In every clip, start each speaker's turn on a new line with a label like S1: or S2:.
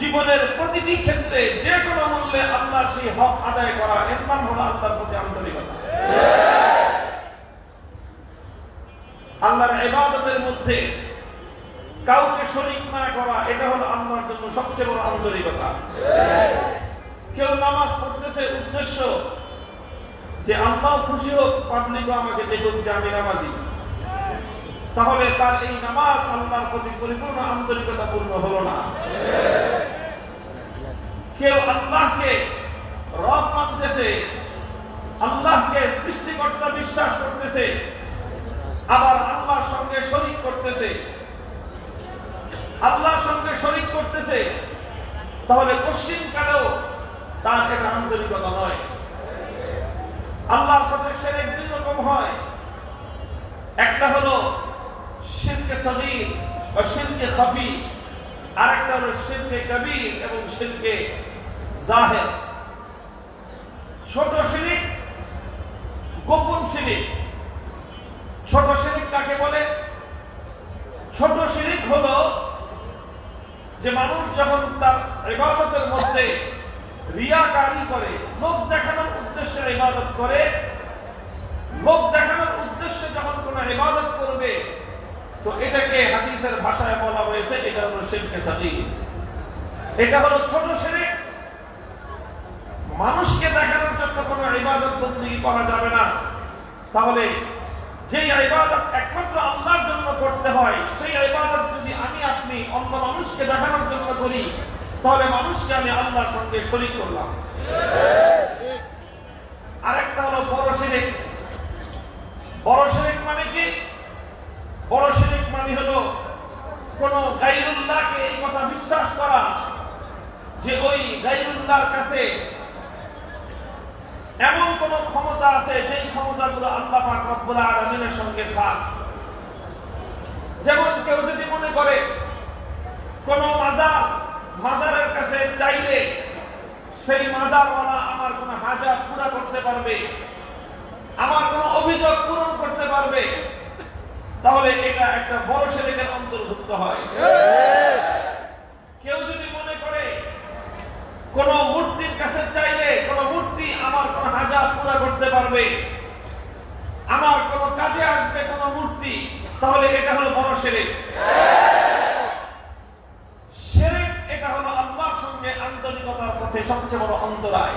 S1: জীবনের প্রতিটি ক্ষেত্রে যে কোনো মূল্যে আল্লাহর সেই হক আদায় করা, এর নাম হলো আল্লাহর প্রতি আন্তরিকতা। আল্লাহর ইবাদতের মধ্যে কাউকে শরীক না করা, এটা হলো আল্লাহর জন্য সবচেয়ে বড় আন্তরিকতা। কেউ নামাজ পড়তেছে উদ্দেশ্য যে আল্লাহ খুশি হোক, পাবলিকও আমাকে দেখুক যে আমি নামাজি, তাহলে তার এই নামাজ আল্লাহর প্রতি পরিপূর্ণ আন্তরিকতা পূর্ণ হলো না। কেউ আল্লাহকে রব মানতেছে, আল্লাহকে সৃষ্টিকর্তা বিশ্বাস করতেছে, আবার আল্লাহর সঙ্গে শরীক করতেছে, তাহলে পশ্চিমকালেও তার এটা আন্তরিকতা নয়। আল্লাহর সাথে শিরক দুই রকম হয়, একটা হলো শিরকে সগীর বা শিরকে খাফি, আরেকটা হলো শিরকে কবির এবং শিরকে জাহির। ছোট শিরক, গোপন শিরক। ছোট শিরক কাকে বলে? ছোট শিরক হলো যে মানুষ যখন তার ইবাদতের মধ্যে রিয়াকারি করে, লোক দেখানোর উদ্দেশ্যে ইবাদত করে, লোক দেখানোর উদ্দেশ্যে যখন কোন ইবাদত করবে, তো এটাকে হাদিসের ভাষায় বলা হয়েছে এটা হলো শিরকে সগীর। এটা হলো ছোট শিরক। মানুষকে দেখানোর জন্য কোন ইবাদত বন্দেগী করা যাবে না। তাহলে যে ইবাদত একমাত্র আল্লাহর জন্য করতে হয়, সেই ইবাদত যদি আমি আপনি অন্য মানুষকে দেখানোর জন্য করি, তাহলে মানুষকে আমি আল্লাহর সঙ্গে শরীক করলাম। আরেকটা হলো বড় শিরক। বড় শিরক মানে কি? বড় শিরক মানে হলো কোন গায়রুল্লাহকে এই কথা বিশ্বাস করা যে ওই গায়রুল্লাহর কাছে এমন কোন ক্ষমতা আছে যেই ক্ষমতাগুলো আল্লাহ পাক রব্বুল আলামিনের সঙ্গে খাস। যেমন কেউ যদি মনে করে কোন মাজারের কাছে চাইলে সেই মাজারওয়ালা আমার কোন হাজাত পুরা করতে পারবে, আমার কোন অভিযোগ পূরণ করতে পারবে, তাহলে এটা একটা বড় শিরকের অন্তর্ভুক্ত হয়। কেউ যদি মনে করে কোন মূর্তির কাছে চাইলে কোন মূর্তি আমার কোন হাজাত পুরা করতে পারবে, আমার কোন কাজে আসবে কোন মূর্তি, তাহলে এটা হলো বড় শিরক। শিরক এটা হলো আল্লাহর সঙ্গে আন্তরিকতার পথে সবচেয়ে বড় অন্তরায়।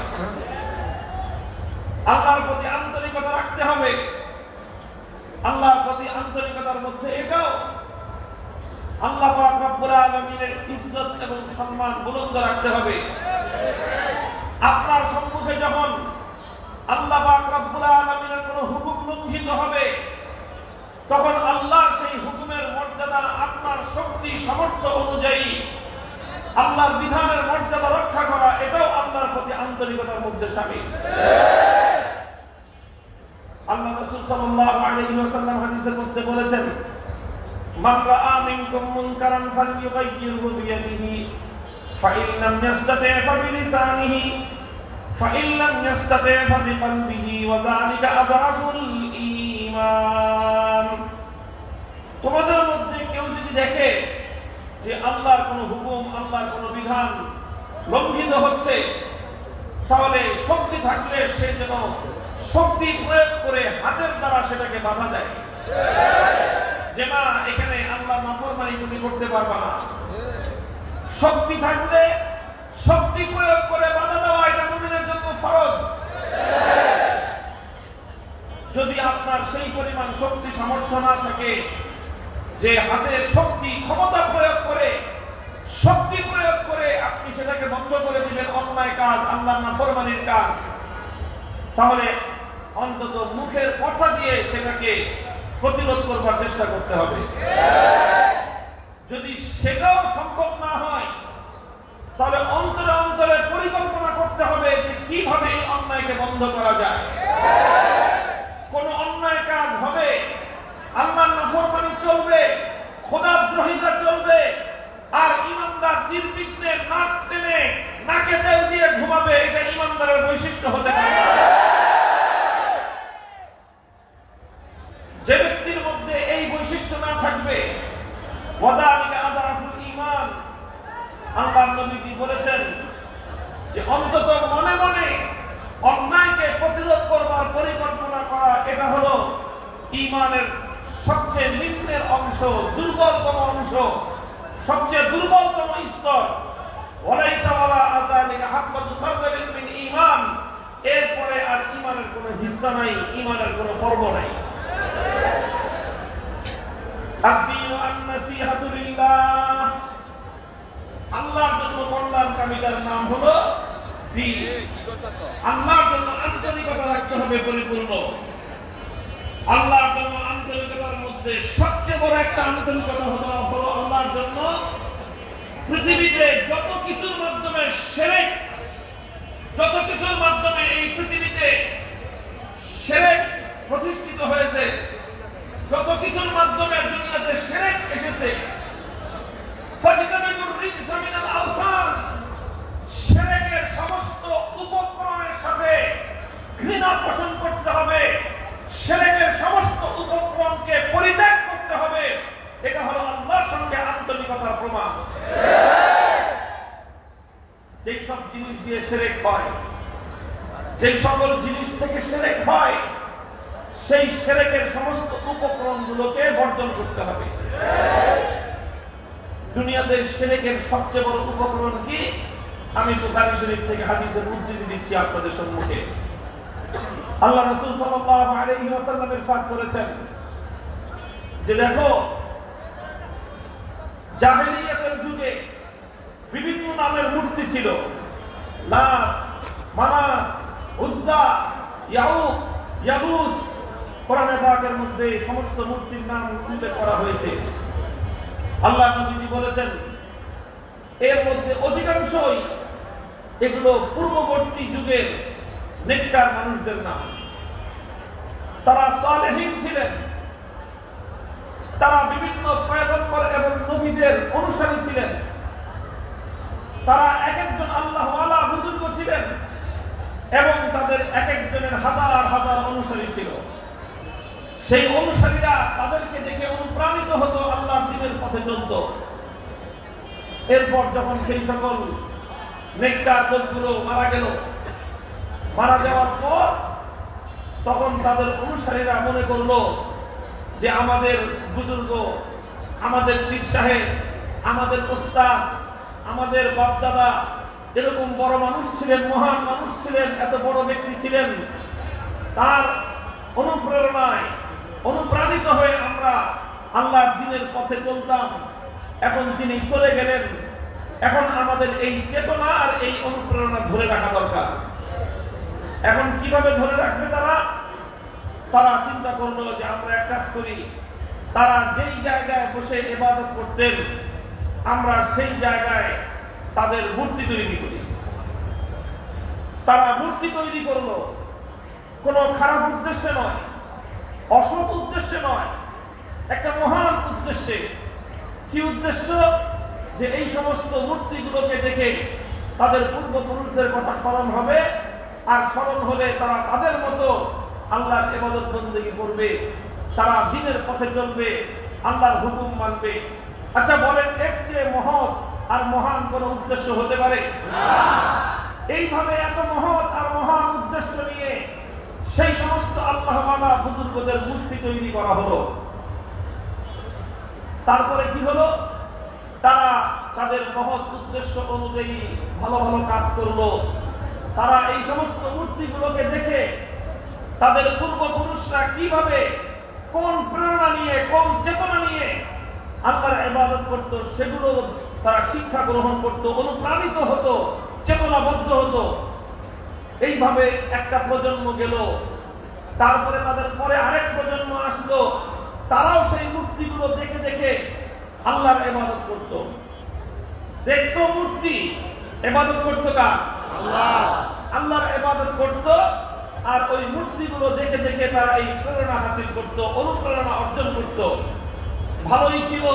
S1: আল্লাহর প্রতি আন্তরিকতা রাখতে হবে। আল্লাহর প্রতি আন্তরিকতার মধ্যে এটাও আল্লাহ পাক রব্বুল আলামিনের ইজ্জত এবং সম্মান বুলন্দ রাখতে হবে। আপনার সম্মুখে যখন আল্লাহ পাক রব্বুল আলামিনের কোনো হুকুম লঙ্ঘিত হবে, তখন আল্লাহর সেই হুকুমের মর্যাদা আপনার শক্তি সামর্থ্য অনুযায়ী আল্লাহর বিধানের মর্যাদা রক্ষা করা, এটাও আল্লাহর প্রতি আন্তরিকতার মধ্যে শামিল। আল্লাহ রাসূল সাল্লাল্লাহু আলাইহি ওয়াসাল্লাম হাদিসের মধ্যে বলেছেন, মান রাআ মিনকুম মুনকারান ফালইউগাইয়িরহু বিয়াদিহি ফাইন লাম ইয়াস্তাতি ফাবিলিসানিহি ফাইন লাম ইয়াস্তাতি ফাবিকলবিহি ওয়া যালিকা আযআফুল ঈমান। তোমাদের মধ্যে কেউ যদি দেখে যে আল্লাহর কোন হুকুম, আল্লাহর কোন বিধান লঙ্ঘিত হচ্ছে, তাহলে শক্তি থাকলে সে যেন শক্তি প্রয়োগ করে হাতের দ্বারা সেটাকে বাধা দেয়, যে না এখানে আল্লাহ নাফরমানি তুমি করতে পারবা না। শক্তি থাকলে শক্তি প্রয়োগ করে বাধা দেওয়া এটা মুমিনের জন্য ফরজ। যদি আপনার সেই পরিমাণ শক্তি সামর্থ্য না থাকে যে হাতের শক্তি ক্ষমতা প্রয়োগ করে আপনি সেটাকে বন্ধ করে দিবেন অন্যায় কাজ, আল্লাহর নাফরমানির কাজ, তাহলে অন্তত মুখের কথা দিয়ে সেটাকে প্রতিরোধ করবার চেষ্টা করতে হবে। যদি সেটাও সম্ভব না হয়, তাহলে অন্তরে অন্তরে পরিকল্পনা করতে হবে যে কিভাবে এই অন্যায়কে বন্ধ করা যায়। কোন অন্যায় কাজ হবে, আল্লাহর নাফরমানি চলবে, খোদাদ্রোহিতা চলবে, আর ইমানদার নির্বিঘ্নে নাক টেনে নাকে তেল দিয়ে ঘুমাবে, এটা ইমানদারের বৈশিষ্ট্য হতে পারে না। যে ব্যক্তির মধ্যে এই বৈশিষ্ট্য না থাকবে, ওয়াযালিকা আযআফুল ঈমান, নবীজি বলেছেন যে অন্তত মনে মনে অন্যায়কে প্রতিরোধ করবার পরিকল্পনা করা এটা হলো ঈমানের সবচেয়ে নিম্নের অংশ, দুর্বলতম অংশ, সবচেয়ে দুর্বলতম স্তর। ওয়ালাইসা ওয়ালা আযালিকা হাব্বাতু খারদালিন মিন ঈমান। এরপরে আর ঈমানের কোনো হিস্সা নাই, ঈমানের কোনো পর্ব নাই। আদ-দীনু আন-নাসীহাতু লিল্লাহ। আল্লাহর জন্য কল্যাণকামীদের নাম হলো দ্বীন। আল্লাহর জন্য আন্তরিকতা রাখতে হবে পরিপূর্ণ। আল্লাহর জন্য আন্তরিকতার মধ্যে সবচেয়ে বড় একটা আন্তরিকতা হলো আল্লাহর জন্য পৃথিবীতে যত কিছুর মাধ্যমে শিরক, যত কিছুর মাধ্যমে এই পৃথিবীতে শিরক প্রতিষ্ঠিত হয়েছে, যত কিছুর মাধ্যমে দুনিয়াতে শিরক এসেছে, ফাজতানিবুর রিজসা মিনাল আওসান, শিরকের সমস্ত উপকরণের সাথে ঘৃণা পোষণ করতে হবে, শিরকের সমস্ত উপকরণকে পরিত্যাগ করতে হবে। এটা হলো আল্লাহর সঙ্গে আন্তরিকতার প্রমাণ। যেই সব জিনিস দিয়ে শিরক হয়, যেই সকল জিনিস থেকে শিরক হয়, সেই শিরকের সমস্ত উপকরণগুলোকে বর্জন করতে হবে। দুনিয়াতে শিরকের সবচেয়ে বড় উপকরণ কি? আমি বুখারী শরীফ থেকে হাদিসের উদ্ধৃতি দিচ্ছি আপনাদের সম্মুখে। আল্লাহ রাসূল সাল্লাল্লাহু আলাইহি ওয়াসাল্লাম ইরশাদ করেছেন যে দেখো, জাহেলিয়াতের যুগে বিভিন্ন নামের মূর্তি ছিল। লাত, মানাত, উজ্জা, ইয়াউক, ইয়াগুস। কোরআনে পাকের মধ্যে সমস্ত মূর্তির নাম উল্লেখ করা হয়েছে। আল্লাহ নবীজি বলেছেন এর মধ্যে অধিকাংশই এগুলো পূর্ববর্তী যুগের নেককার মানুষদের নাম। তারা সালেহীন ছিলেন, তারা বিভিন্ন পয়গম্বর এবং নবীদের অনুসারী ছিলেন, তারা এক একজন আল্লাহওয়ালা বুজুর্গ ছিলেন এবং তাদের এক একজনের হাজার হাজার অনুসারী ছিল। সেই অনুসারীরা তাদেরকে দেখে অনুপ্রাণিত হতো, আল্লাহর দ্বীনের পথে চলত। এরপর যখন সেই সকল নেককার লোকগুলো মারা গেল, মারা যাওয়ার পর তখন তাদের অনুসারীরা মনে করলো যে আমাদের বুজুর্গ, আমাদের পীর সাহেব, আমাদের ওস্তাদ, আমাদের বাপদাদা এরকম বড় মানুষ ছিলেন, মহান মানুষ ছিলেন, এত বড় ব্যক্তি ছিলেন, তার অনুপ্রেরণায় অনুপ্রাণিত হয়ে আমরা আল্লাহর দ্বীনের পথে চলতাম। এখন তিনি চলে গেলেন, এখন আমাদের এই চেতনা আর এই অনুপ্রেরণা ধরে রাখা দরকার। এখন কিভাবে ধরে রাখবে তারা? তারা চিন্তা করলো যে আমরা এক কাজ করি, তারা যেই জায়গায় বসে ইবাদত করতেন আমরা সেই জায়গায় তাদের মূর্তি তৈরি করি। তারা মূর্তি তৈরি করলো কোনো খারাপ উদ্দেশ্যে নয়, অসৎ উদ্দেশ্যে নয়, একটা মহান উদ্দেশ্যে। কি উদ্দেশ্য? যে এই সমস্ত মূর্তিগুলোকে দেখে তাদের পূর্বপুরুষদের কথা স্মরণ হবে, আর স্মরণ হলে তারা তাদের মতো আল্লাহর ইবাদত বন্দেগী করবে, তারা দ্বীনের পথে চলবে, আল্লাহর হুকুম মানবে। আচ্ছা বলেন, এর চেয়ে মহৎ আর মহান কোন উদ্দেশ্য হতে পারে? এইভাবে এত মহৎ আর মহান উদ্দেশ্য নিয়ে সেই সমস্ত আল্লাহওয়ালা বুজুর্গদের মূর্তি তৈরি করা হলো। তারপরে কি হলো? তারা তাদের মহৎ উদ্দেশ্য অনুযায়ী ভালো ভালো কাজ করলো। তারা এই সমস্ত মূর্তিগুলোকে দেখে তাদের পূর্বপুরুষরা কিভাবে, কোন প্রেরণা নিয়ে, কোন চেতনা নিয়ে আল্লাহর ইবাদত করত, সেগুলো তারা শিক্ষা গ্রহণ করত, অনুপ্রাণিত হতো, চেতনাবদ্ধ হতো। এইভাবে একটা প্রজন্ম গেল, তারপরে তাদের পরে আরেক প্রজন্ম আসলো, তারাও সেই মূর্তিগুলো দেখে দেখে আল্লাহর ইবাদত করত। দেখতো মূর্তি, ইবাদত করতো কার? আল্লাহ। আল্লাহর ইবাদত করত, আর ওই মূর্তিগুলো দেখে দেখে তারা এই প্রেরণা হাসিল করত, অনুপ্রেরণা অর্জন করত। ভালোই ছিল।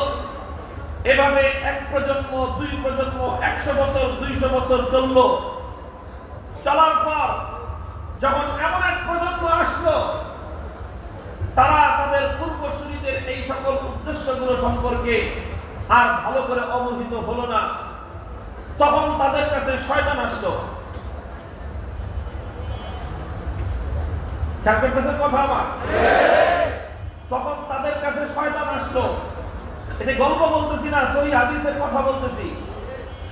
S1: এভাবে এক প্রজন্ম, দুই প্রজন্ম, 100 বছর, 200 বছর চলল। চলার পর যখন এমন এক প্রজন্ম আসলো, তারা তাদের পূর্বসূরীদের এই সকল উদ্দেশ্যগুলো সম্পর্কে আর ভালো করে অবহিত হলো না। তখন তাদের কাছে শয়তান আসলো। খেয়াল করতেছেন কথা আমার? তখন তাদের কাছে শয়তান আসলো। এটা গল্প বলতেছি না, সহি হাদিসের কথা বলতেছি।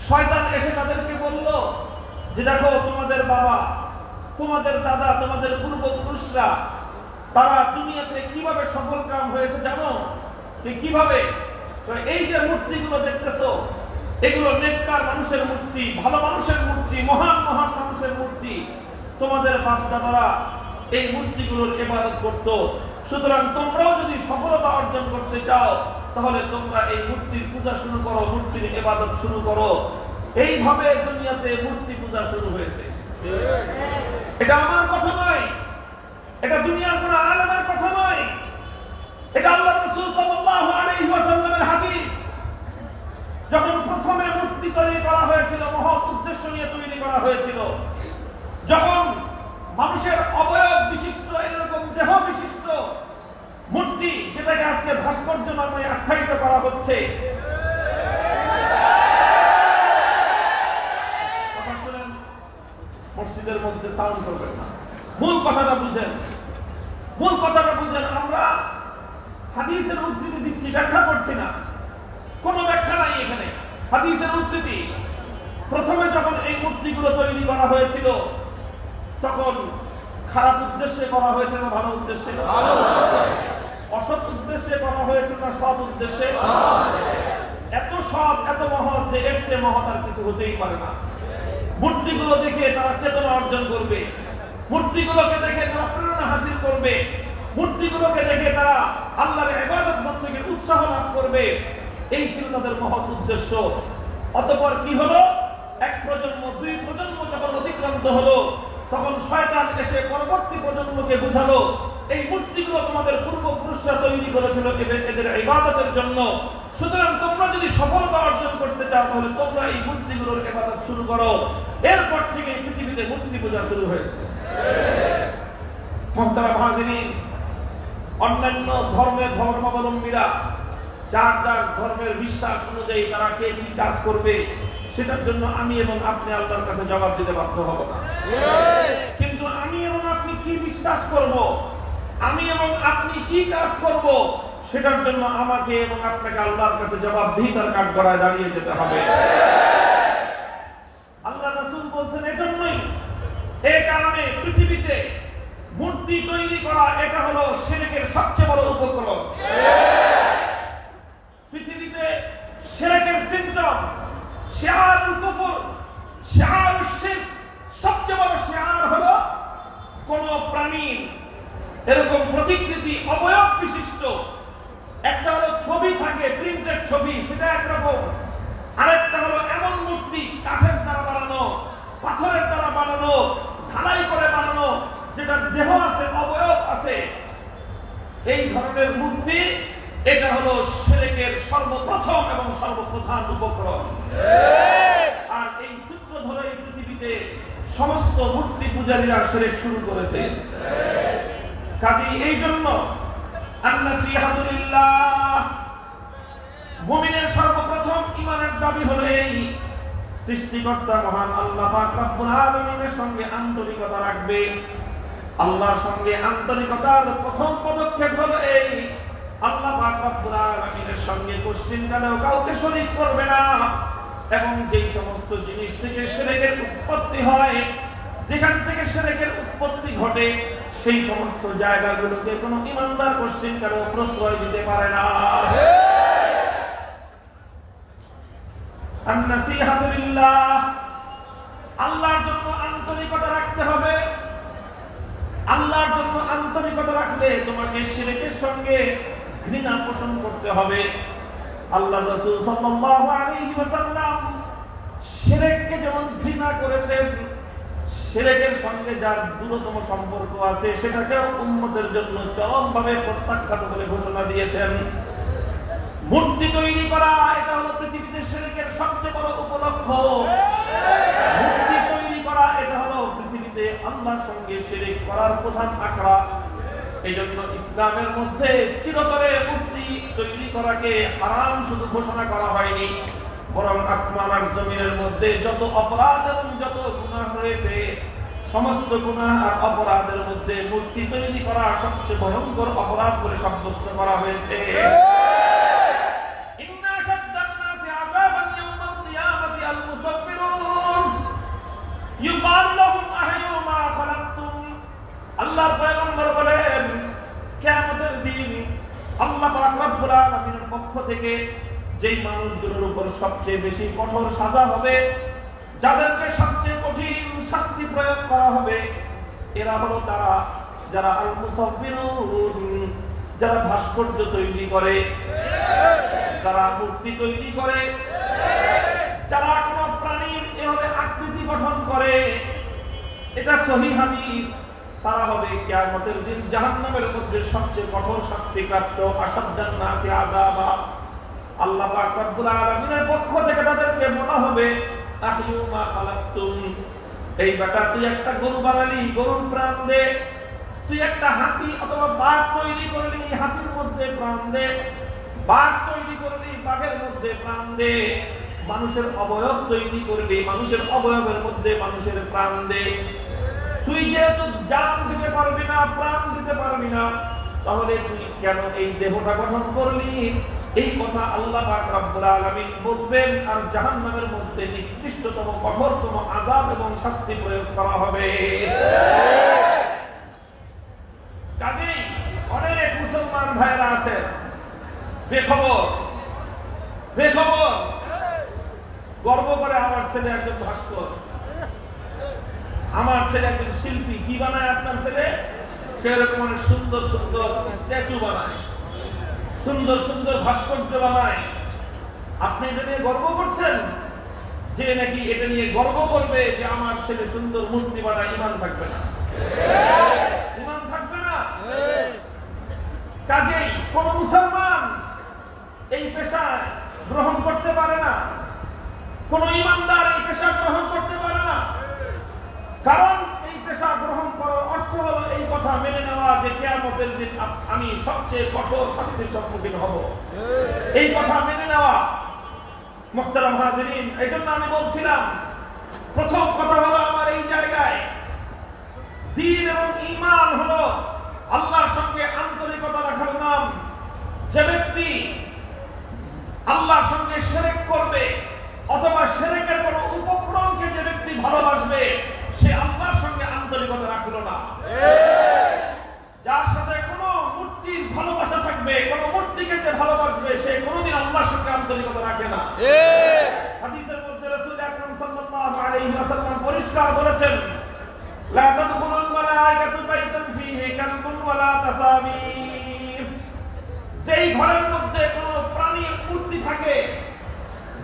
S1: শয়তান এসে তাদেরকে বলল যে দেখো, তোমাদের বাবা, তোমাদের দাদা, তোমাদের পূর্বপুরুষরা তারা দুনিয়াতে কিভাবে সফল কাম হয়েছে জানো? কিভাবে? এই যে মূর্তিগুলো দেখতেছো, এগুলো নেককার মানুষের মূর্তি, ভালো মানুষের মূর্তি, মহান মহান মানুষের মূর্তি। তোমাদের বাপ দাদারা এই মূর্তিগুলোর ইবাদত করত। সুতরাং তোমরাও যদি সফলতা অর্জন করতে চাও, তাহলে তোমরা এই মূর্তির পূজা শুরু করো, মূর্তির ইবাদত শুরু করো। এইভাবে দুনিয়াতে মূর্তি পূজা শুরু হয়েছে। এটা আমার কথা নয়, এটা দুনিয়ার কোন আলেমের কথা নয়, এটা আল্লাহ রাসূল সাল্লাল্লাহু আলাইহি ওয়াসাল্লামের হাদিস। যখন প্রথমে মূর্তি তৈরি করা হয়েছিল, মহৎ উদ্দেশ্য নিয়ে তৈরি করা হয়েছিল, যখন মানুষের অবয়ব বিশিষ্ট, এরকম দেহ বিশিষ্ট মূর্তি, যেটাকে আজকে ভাস্কর্য নামে আখ্যায়িত করা হচ্ছে, কথা শুনেন, মসজিদের মধ্যে সাউন্ড করবেন না, মূল কথাটা বুঝেন, মূল কথাটা বুঝেন। আমরা হাদিসের উদ্ধৃতি দিচ্ছি, ব্যাখ্যা করছি না, কোনো ব্যাখ্যা নাই এখানে, হাদিসের উদ্ধৃতি। প্রথমে যখন এই মূর্তিগুলো তৈরি করা হয়েছিল, তখন খারাপ উদ্দেশ্যে করা হয়েছিল না ভালো উদ্দেশ্যে? অসৎ উদ্দেশ্যে করা হয়েছিল না সৎ উদ্দেশ্যে? এত সৎ, এত মহৎ যে এর চেয়ে মহৎ আর কিছু হতেই পারে না। মূর্তিগুলো দেখে তারা চেতনা অর্জন করবে, মূর্তিগুলোকে দেখে তারা প্রেরণা হাসিল করবে, মূর্তিগুলোকে দেখে তারা আল্লাহর ইবাদত বন্দেগীর উৎসাহ লাভ করবে। এই ছিল তাদের মহৎ উদ্দেশ্য। অতঃপর কি হলো? এক প্রজন্ম, দুই প্রজন্ম যখন অতিক্রান্ত হলো, তখন শয়তান এসে পরবর্তী প্রজন্মকে বুঝালো, এই মূর্তিগুলো তোমাদের পূর্বপুরুষরা তৈরি করেছিল এদের ইবাদতের জন্য। সুতরাং তোমরা যদি সফলতা অর্জন করতে চাও, তাহলে তোমরা এই মূর্তিগুলোর ইবাদত শুরু করো। এরপর থেকে এই পৃথিবীতে মূর্তি পূজা শুরু হয়েছে। মুহতারাম হাজিরিন, অন্যান্য ধর্মের ধর্মাবলম্বীরা যার যার ধর্মের বিশ্বাস অনুযায়ী তারা কে কি কাজ করবে, সেটার জন্য আমি এবং আপনি আল্লাহর কাছে জবাব দিতে বাধ্য হব না। কিন্তু আমি এবং আপনি কি বিশ্বাস করব, আমি এবং আপনি কি কাজ করব, সেটার জন্য আমাকে এবং আপনাকে আল্লাহর কাছে জবাবদিহিতার কাঠগড়ায় দাঁড়িয়ে যেতে হবে। আল্লাহ রাসূল বলছেন, এজন্যই, এই কারণে পৃথিবীতে মূর্তি তৈরি করা এটা হলো শিরকের সবচেয়ে বড় উপকরণ। পৃথিবীতে শিরকের সিম্পটম, শিআরুল কুফর, শিআরুশ শিরক, সবচেয়ে বড় শিআর হলো কোন প্রাণীর এরকম প্রতিকৃতি, অবয়ব বিশিষ্ট একটা হলো ছবি থাকে, প্রিন্টেড ছবি, সেটা একরকম। আরেকটা হলো এমন মূর্তি কাঠের দ্বারা বানানো, পাথরের দ্বারা বানানো, ঢালাই করে বানানো, যেটার দেহ আছে, অবয়ব আছে। এই ধরনের মূর্তি, এটা হলো শিরকের সর্বপ্রথম এবং সর্বপ্রধান উপকরণ। আর এই সূত্র ধরে এই পৃথিবীতে সমস্ত মূর্তি পূজারীরা শিরক শুরু করেছে। কাজেই এই জন্য আন-নাসিহাতুলিল্লাহ, মুমিনের সর্বপ্রথম ঈমানের দাবি হলো এই, সৃষ্টিকর্তা মহান আল্লাহ পাক রব্বুল আলামিনের সঙ্গে আন্তরিকতা রাখবে। আল্লাহর সঙ্গে আন্তরিকতার প্রথম পদক্ষেপ হলো এই, আল্লাহ পাক রব্বুল আলামিনের সঙ্গে কোশ্চিনকালেও কাউকে শরীক করবে না। এবং যেই সমস্ত জিনিস থেকে শিরকের উৎপত্তি হয়, যেখান থেকে শিরকের উৎপত্তি ঘটে, সেই সমস্ত জায়গাগুলোকে কোনো ঈমানদার কোশ্চিনকালেও প্রশ্রয় দিতে পারে না। আন-নাসিহাতুলিল্লাহ, আল্লাহর জন্য আন্তরিকতা রাখতে হবে। আল্লাহর জন্য আন্তরিকতা রাখলে তোমাকে শিরকের সঙ্গে ঘৃণা পোষণ করতে হবে। আল্লাহ রাসূল সাল্লাল্লাহু আলাইহি ওয়াসাল্লাম শিরককে যেমন ঘৃণা করেছেন, শিরকের সঙ্গে যার দূরতম সম্পর্ক আছে সেটাকে উম্মতের জন্য চরমভাবে প্রত্যাখ্যাত বলে ঘোষণা দিয়েছেন। মূর্তি তৈরি করা, এটা হলো পৃথিবীতে শিরকের সবচেয়ে বড় উপলক্ষ। মূর্তি তৈরি করা, এটা হলো পৃথিবীতে আল্লাহর সঙ্গে শিরক করার প্রধান আখড়া। এই জন্য ইসলামের মধ্যে চিরতরে মূর্তি তৈরি করাকে হারাম শুধু ঘোষণা করা হয়নি, বরং আসমান আর জমিনের মধ্যে যত অপরাধ এবং যত গুনাহ রয়েছে, সমস্ত গুনাহ আর অপরাধের মধ্যে মূর্তি তৈরি করা সবচেয়ে ভয়ঙ্কর অপরাধ বলে সাব্যস্ত করা হয়েছে। ইন্না শাদ্দান নাসি আযাবান ইয়াওমাল কিয়ামাতি আল মুসাফফিরুন ইউকালু লাহুম আহয়ু মা খালাকতুম। আল্লাহর পয়গম্বর বলেন, কিয়ামতের দিন আল্লাহ পাক রব্বুল আলামিনের পক্ষ থেকে যেই মানুষগুলোর উপর সবচেয়ে বেশি কঠোর সাজা হবে, যাদেরকে সবচেয়ে কঠিন শাস্তি প্রয়োগ করা হবে, এরা হলো তারা যারা আল মুসাফফিরুন, যারা ভাস্কর্য তৈরি করে, যারা মূর্তি তৈরি করে, যারা কোনো প্রাণীর এভাবে আকৃতি গঠন করে। এটা সহিহ হাদিস। তারা হবে কিয়ামতের দিন জাহান্নামের মধ্যে সবচেয়ে কঠোর শাস্তিপ্রাপ্ত। আশাদ্দান নাসি আযাবা। আল্লাহ পাক রব্বুল আলামিনের পক্ষ থেকে তাদেরকে বলা হবে, আহয়ু মা খালাকতুম। এই বেটা, তুই একটা গরু বানালি, গরুর প্রাণ দে। তুই একটা হাতি অথবা বাঘ তৈরি করলি, হাতির মধ্যে প্রাণ দে। বাঘ তৈরি করলি, বাঘের মধ্যে প্রাণ দে। মানুষের অবয়ব তৈরি করলি, মানুষের অবয়বের মধ্যে মানুষের প্রাণ দে। তুই যেহেতু জান দিতে পারবি না, প্রাণ দিতে পারবি না, তাহলে তুই কেন এই দেহটা গঠন করলি? এই কথা আল্লাহ পাক রব্বুল আলামিন বলবেন, আর জাহান্নামের মধ্যে নিকৃষ্টতম কঠোরতম আযাব এবং শাস্তি প্রয়োগ করা হবে। কাজেই অনেক মুসলমান ভাইরা আছেন বেখবর, গর্ব করে আমার ছেলে একজন ভাস্কর, আমার ছেলে একজন শিল্পী। কি বানায় আপনার ছেলে? এরকম অনেক সুন্দর সুন্দর স্ট্যাচু বানায়, সুন্দর সুন্দর ভাস্কর্য বানায়। আপনি এটা নিয়ে গর্ব করছেন? যে নাকি এটা নিয়ে গর্ব করবে যে আমার ছেলে সুন্দর মূর্তি বানায়, ঈমান থাকবে না, ঈমান থাকবে না। কাজেই কোন মুসলমান এই পেশা গ্রহণ করতে পারে না, কোন ঈমানদার এই পেশা গ্রহণ করতে পারে না। কারণ এই পেশা গ্রহণ করার অর্থ হলো এই কথা মেনে নেওয়া যে কিয়ামতের দিন আমি সবচেয়ে কঠোর শাস্তির সম্মুখীন হব। এই কথা মেনে নেওয়া। মুহতারাম হাজিরিন, এই জন্য আমি বলছিলাম, প্রথম কথা হলো আমার এই জায়গায় দ্বীন এবং ঈমান হলো আল্লাহর সঙ্গে আন্তরিকতা রাখার নাম। যে ব্যক্তি আল্লাহর সঙ্গে শিরক করবে অথবা শিরকের কোনো উপক্রমকে যে ব্যক্তি ভালোবাসবে, সে আল্লাহর সঙ্গে আন্তরিকতা রাখলো না। যার সাথে কোনো মূর্তির ভালোবাসা থাকবে, কোনো মূর্তিকে যে ভালোবাসবে, সে কোনোদিন আল্লাহর সঙ্গে আন্তরিকতা রাখে না। হাদিসের মধ্যে রাসূল আকরাম সাল্লাল্লাহু আলাইহি ওয়াসাল্লাম পরিষ্কার বলেছেন, লা তাদখুলুল মালায়েকাতু বাইতান ফীহি কালবুন ওয়ালা তাসাবির। যেই ঘরের মধ্যে কোনো প্রাণীর মূর্তি থাকে,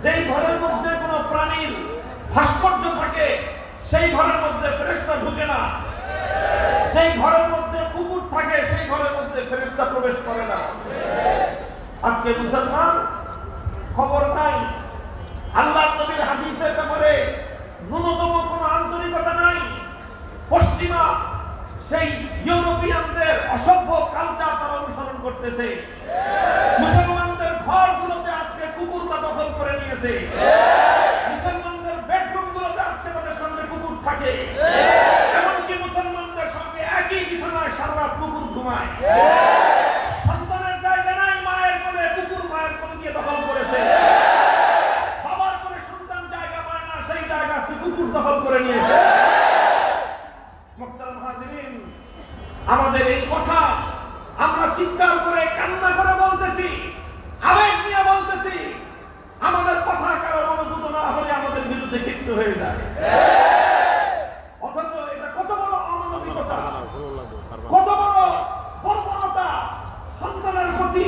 S1: যেই ঘরের মধ্যে কোনো প্রাণীর ভাস্কর্য থাকে, সেই ঘরের মধ্যে ফেরেশতা ঢুকে না। সেই ঘরের মধ্যে কুকুর থাকে, সেই ঘরের মধ্যে ফেরেশতা প্রবেশ করে না। আজকে মুসলমান খবর নাই, আল্লাহর নবীর হাদিসের ব্যাপারে ন্যূনতম কোনো আন্তরিকতা নাই। পশ্চিমা সেই ইউরোপিয়ানদের অসভ্য কালচার তারা অনুসরণ করতেছে। মুসলমানদের ঘরগুলোতে আজকে কুকুররা দখল করে নিয়েছে। মুসলমানদের বেডরুমগুলোতে আজকে তাদের সঙ্গে কুকুর থাকে। এমনকি মুসলমানদের সঙ্গে একই বিছানায় সারা রাত কুকুর ঘুমায়। সন্তানের জায়গা নাই, মায়ের কোলে কুকুর মায়ের কোলে গিয়ে দখল করেছে। বাবার কোলে সন্তান জায়গা পায় না, সেই জায়গা আজকে কুকুর দখল করে নিয়েছে। মুহতারাম হাজিরিন, আমাদের এই কথা আমরা চিৎকার করে কান্না করে বলতেছি, আবেগ নিয়ে বলতেছি। আমাদের কথা কারো অনুভূত না হলে আমাদের বিরুদ্ধে ক্ষিপ্ত হয়ে যায়। অথচ এটা কত বড় অমানবিকতা, কত বড় বর্বরতা সন্তানের প্রতি,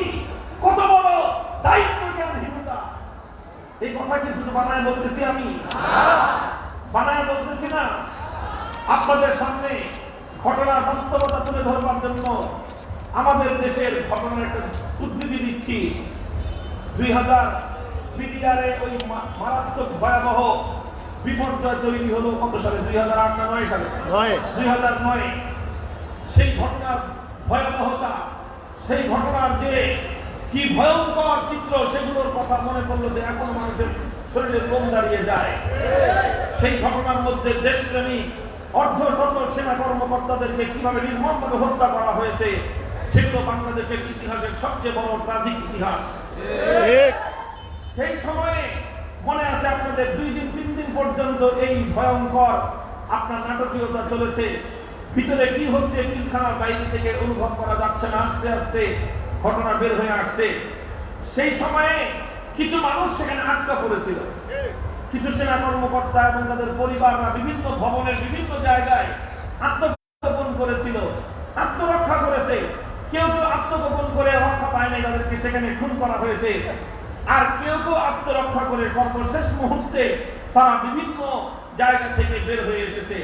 S1: কত বড় দায়িত্বজ্ঞানহীনতা। এই কথা কি শুধু বানায় বলতেছি আমি? বানায় বলতেছি না। আপনাদের সামনে ঘটনার বাস্তবতা তুলে ধরবার জন্য আমাদের দেশের ঘটনার একটা উদ্ধৃতি দিচ্ছি। 2000 বিডিআরে ওই মারাত্মক ভয়াবহ বিপর্যয় তৈরি হলো কত সালে? 2008 না 9 সালে? 2009। সেই ঘটনার ভয়াবহতা, সেই ঘটনার যে কি ভয়ঙ্কর চিত্র, সেগুলোর কথা মনে করলো যে এখন মানুষের শরীরে লোম দাঁড়িয়ে যায়। সেই ঘটনার মধ্যে দেশপ্রেমী অর্ধশত সেনা কর্মকর্তাদেরকে কিভাবে নির্মমভাবে হত্যা করা হয়েছে, সেগুলো বাংলাদেশের ইতিহাসের সবচেয়ে বড় ট্রাজিক ইতিহাস। সেই সময়ে মনে আছে আপনাদের 2 দিন 3 দিন পর্যন্ত এই ভয়ঙ্কর আপনার নাটকীয়তা চলেছে। ভিতরে কি হচ্ছে পিলখানার বাইরে থেকে অনুভব করা যাচ্ছে না, আস্তে আস্তে ঘটনা বের হয়ে আসছে। সেই সময়ে কিছু মানুষ সেখানে আটকা পড়েছিল, কিছু সেনা কর্মকর্তা এবং তাদের পরিবাররা বিভিন্ন ভবনের বিভিন্ন জায়গায় আত্মগোপন করেছিল, আত্মরক্ষা করেছে। কেউ কেউ আত্মগোপন করে রক্ষা পায়নি, তাদেরকে সেখানে খুন করা হয়েছে। আর কেউ কেউ আত্মরক্ষা করে সর্বশেষ মুহূর্তে তারা বিভিন্ন জায়গা থেকে বের হয়ে এসেছে।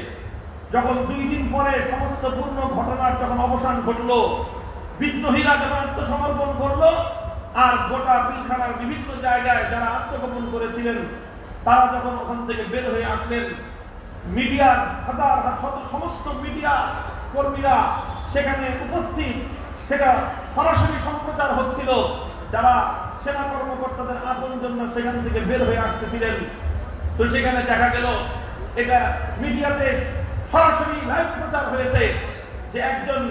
S1: যখন 2 দিন পরে সমস্ত পূর্ণ ঘটনার যখন অবসান ঘটলো, বিদ্রোহীরা যখন আত্মসমর্পণ করলো, আর গোটা পিলখানার বিভিন্ন জায়গায় যারা আত্মগোপন করেছিলেন তারা যখন ওখান থেকে বের হয়ে আসলেন, মিডিয়ার হাজার সমস্ত মিডিয়া কর্মীরা সেখানে উপস্থিত, সেটা সরাসরি সম্প্রচার হচ্ছিল। যারা সেনা কর্মকর্তাদের আপন জন্য সেখান থেকে বের হয়ে আসতেছিলেন, তো সেখানে দেখা গেল এটা মিডিয়াতে সরাসরি লাইভ প্রচার হয়েছে যে একজন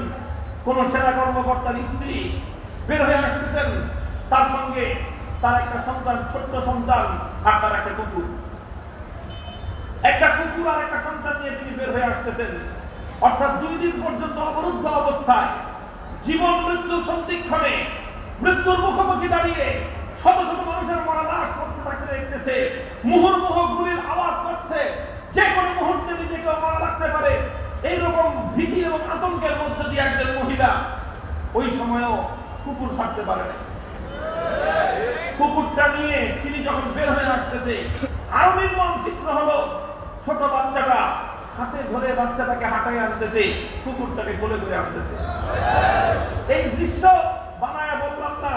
S1: কোন সেনা কর্মকর্তার স্ত্রী বের হয়ে আসতেছেন, তার সঙ্গে তার একটা সন্তান, ছোট্ট সন্তান, আর তার একটা কুকুর আর একটা সন্তান নিয়ে তিনি বের হয়ে আসতেছেন। অর্থাৎ 2 দিন পর্যন্ত অবরুদ্ধ অবস্থায়, জীবন মৃত্যু সন্ধিক্ষণে, মৃত্যুর মুখোমুখি দাঁড়িয়ে শত শত মানুষের মরা লাশ পড়তে থাকতে দেখতেছে, মুহুর্মুহ গুলির আওয়াজ পাচ্ছে, যে কোনো মুহূর্তে নিজেকে মারা লাগতে পারে, এইরকম ভীতি এবং আতঙ্কের মধ্যে দিয়ে একজন মহিলা ওই সময়ও কুকুর ছাড়তে পারে না। কুকুরটা নিয়ে তিনি যখন বের হয়ে আসতেছে, আরো নির্মম চিত্র হলো, ছোট বাচ্চাটা হাতে ধরে বাচ্চাটাকে হাঁটাই আনতেছে, কুকুরটাকে কোলে করে আনতেছে। এই দৃশ্য বানায় বললাম না,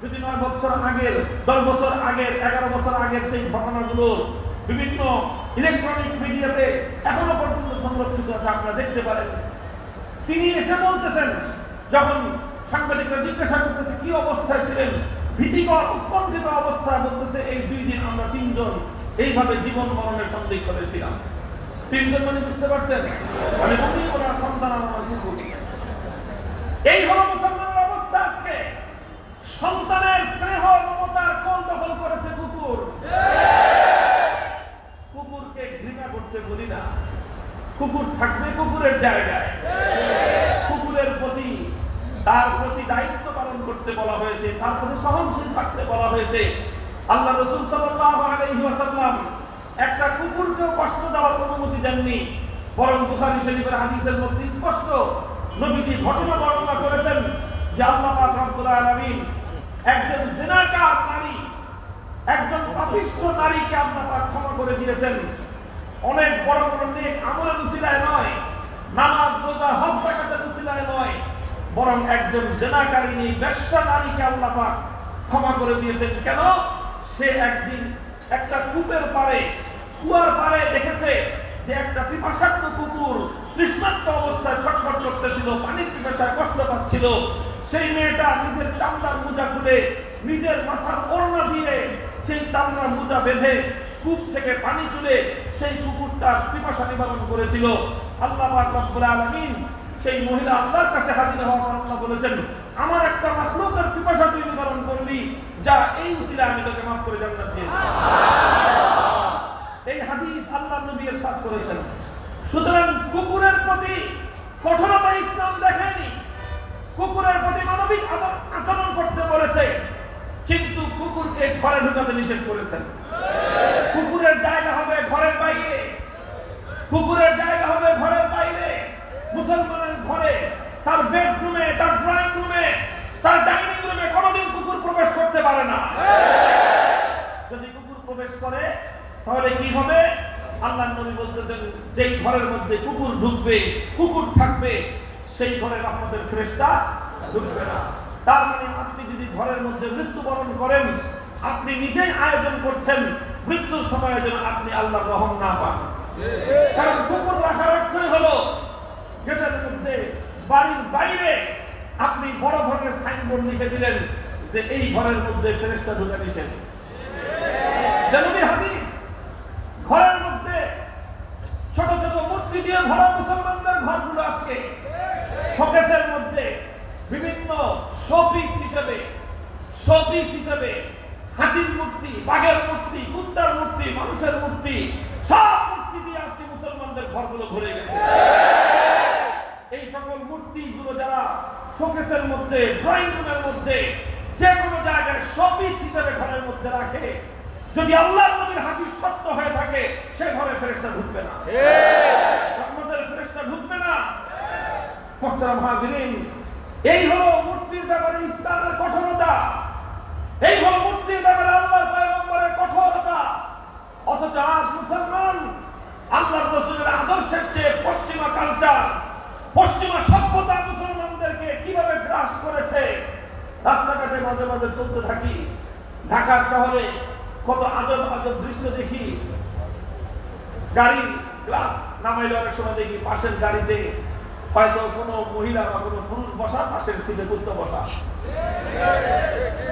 S1: যদি 9 বছর আগের, 10 বছর আগের, 11 বছর আগের সেই ঘটনাগুলো বিভিন্ন ইলেকট্রনিক মিডিয়াতে এখনো পর্যন্ত সংরক্ষিত আছে, আপনারা দেখতে পারেন। তিনি এসে বলতেছেন, যখন সাংবাদিকরা জিজ্ঞাসা করতেছে কি অবস্থায় ছিলেন, ভীতিকর উৎকণ্ঠিত অবস্থায় বলতেছে, এই 2 দিন আমরা 3 জন এইভাবে জীবন মরণের সন্দিগ্ধ ছিলাম। 3 জন মানে বুঝতে পারছেন, মানে উনি ওনার সন্তান, আমার কুকুর। এই হলো মুসলমানের অবস্থা আজকে। সন্তানের স্নেহ মমতার কোল দখল করেছে কুকুর। কুকুরকে ঘৃণা করতে বলি না, কুকুর থাকবে কুকুরের জায়গায়, কুকুরের প্রতি তার প্রতি দায়িত্ব পালন করতে বলা হয়েছে, তার প্রতি সহনশীল থাকতে বলা হয়েছে। আল্লাহ রাসূল সাল্লাল্লাহু আলাইহি ওয়াসাল্লাম একটা কুকুরকেও কষ্ট দেওয়ার অনুমতি দেননি, বরং বুখারী শরীফের হাদিসের মধ্যে স্পষ্ট নবীজি ঘটনা বর্ণনা করেছেন যে আল্লাহ পাক রব্বুল আলামিন একজন জিনাকার নারী, একজন পাপিষ্ঠ নারীকে আল্লাহ পাক ক্ষমা করে দিয়েছেন। অনেক বড় বড় নেক আমলের উসিলায় নয়, নামাজ রোজা হজ যাকাতের উসিলায় নয়, বরং একজন জিনাকারিনী বেশ্যা নারীকে আল্লাহ পাক ক্ষমা করে দিয়েছেন। কেন? সে একদিন একটা কূপের পাড়ে, কুয়ার পাড়ে দেখেছে যে একটা পিপাসার্ত কুকুর তৃষ্ণার্ত অবস্থায় ছটফট করতেছিল, পানির পিপাসায় কষ্ট পাচ্ছিল। সেই মেয়েটা নিজের চামড়ার মোজা খুলে, নিজের মাথার ওড়না দিয়ে সেই চামড়ার মোজা বেঁধে কূপ থেকে পানি তুলে সেই কুকুরটার পিপাসা নিবারণ করেছিল। আল্লাহ পাক রব্বুল আলামিন সেই মহিলা আল্লাহর কাছে হাজির হওয়ার পর আল্লাহ বলেছেন, আমার একটা মাখলুকের পিপাসা তুই নিবারণ করলি, যা এই উসিলায় আমি তোকে মাফ করে জান্নাত দিয়ে দেব। এই হাদিস আল্লাহর নবী ইরশাদ করেছেন। সুতরাং কুকুরের প্রতি কঠোরতা ইসলাম দেখেনি, কুকুরের প্রতি মানবিক আচরণ করতে বলেছে, কিন্তু কুকুরকে ঘরে ঢুকাতে নিষেধ করেছেন। কুকুরের জায়গা হবে ঘরের বাইরে, কুকুরের জায়গা হবে ঘরের বাইরে। মুসলমানের ঘরে, তার বেডরুমে, তার ড্রয়িং রুমে, তার ডাইনিং রুমে কোনোদিন কুকুর প্রবেশ করতে পারে না। যদি কুকুর প্রবেশ করে তাহলে কি হবে? আল্লাহর নবী বলতেছেন, যেই ঘরের মধ্যে কুকুর ঢুকবে, কুকুর থাকবে, সেই ঘরে রহমতের ফেরেশতা ঢুকবে না। তার মানে আপনি যদি ঘরের মধ্যে মৃত্যুবরণ করেন, আপনি নিজেই আয়োজন করছেন মৃত্যুর সময় যেন আপনি আল্লাহর রহম না পান। কারণ কুকুর রাখার অর্থই হলো গেটের মধ্যে, বাড়ির বাইরে আপনি বড় ধরনের সাইনবোর্ড লিখে দিলেন যে এই ঘরের মধ্যে ফেরেশতা ঢোকা নিষেধ। নবীর হাদিস, ঘরের মধ্যে ছোট ছোট মূর্তি দিয়ে ভরা মুসলমানদের ঘরগুলো আজকে শোকেসের মধ্যে বিভিন্ন শোপিস হিসেবে হাতির মূর্তি, বাঘের মূর্তি, কুত্তার মূর্তি, মানুষের মূর্তি, সব মূর্তি দিয়ে আজকে মুসলমানদের ঘরগুলো ভরে গেছে। এই সকল মূর্তিগুলো যারা শোকেসের মধ্যে, ড্রয়িং রুমের মধ্যে, যে কোনো জায়গায় শোপিস হিসেবে ঘরের মধ্যে রাখে, যদি আল্লাহর নবীর হাদিস সত্য হয়ে থাকে, সে ঘরে ফেরেশতা ঢুকবে না, রহমতের ফেরেশতা ঢুকবে না। মুহতারাম হাজিরিন, এই হলো মূর্তির ব্যাপারে ইসলামের কঠোরতা, এই হলো মূর্তির ব্যাপারে আল্লাহর পয়গম্বরের কঠোরতা। অথচ আজ মুসলমান আল্লাহর রাসূলের আদর্শের চেয়ে পশ্চিমা কালচার, পশ্চিমা সভ্যতা মুসলমানদেরকে কিভাবে গ্রাস করেছে। রাস্তাঘাটে মাঝে মাঝে চলতে থাকি, ঢাকার শহরে কত আজব আজব দৃশ্য দেখি। গাড়ির গ্লাস নামাইলে অনেক সময় দেখি পাশের গাড়িতে হয়তো কোনো মহিলা বা কোনো পুরুষ বসা, পাশের সিটে কুত্তা বসা।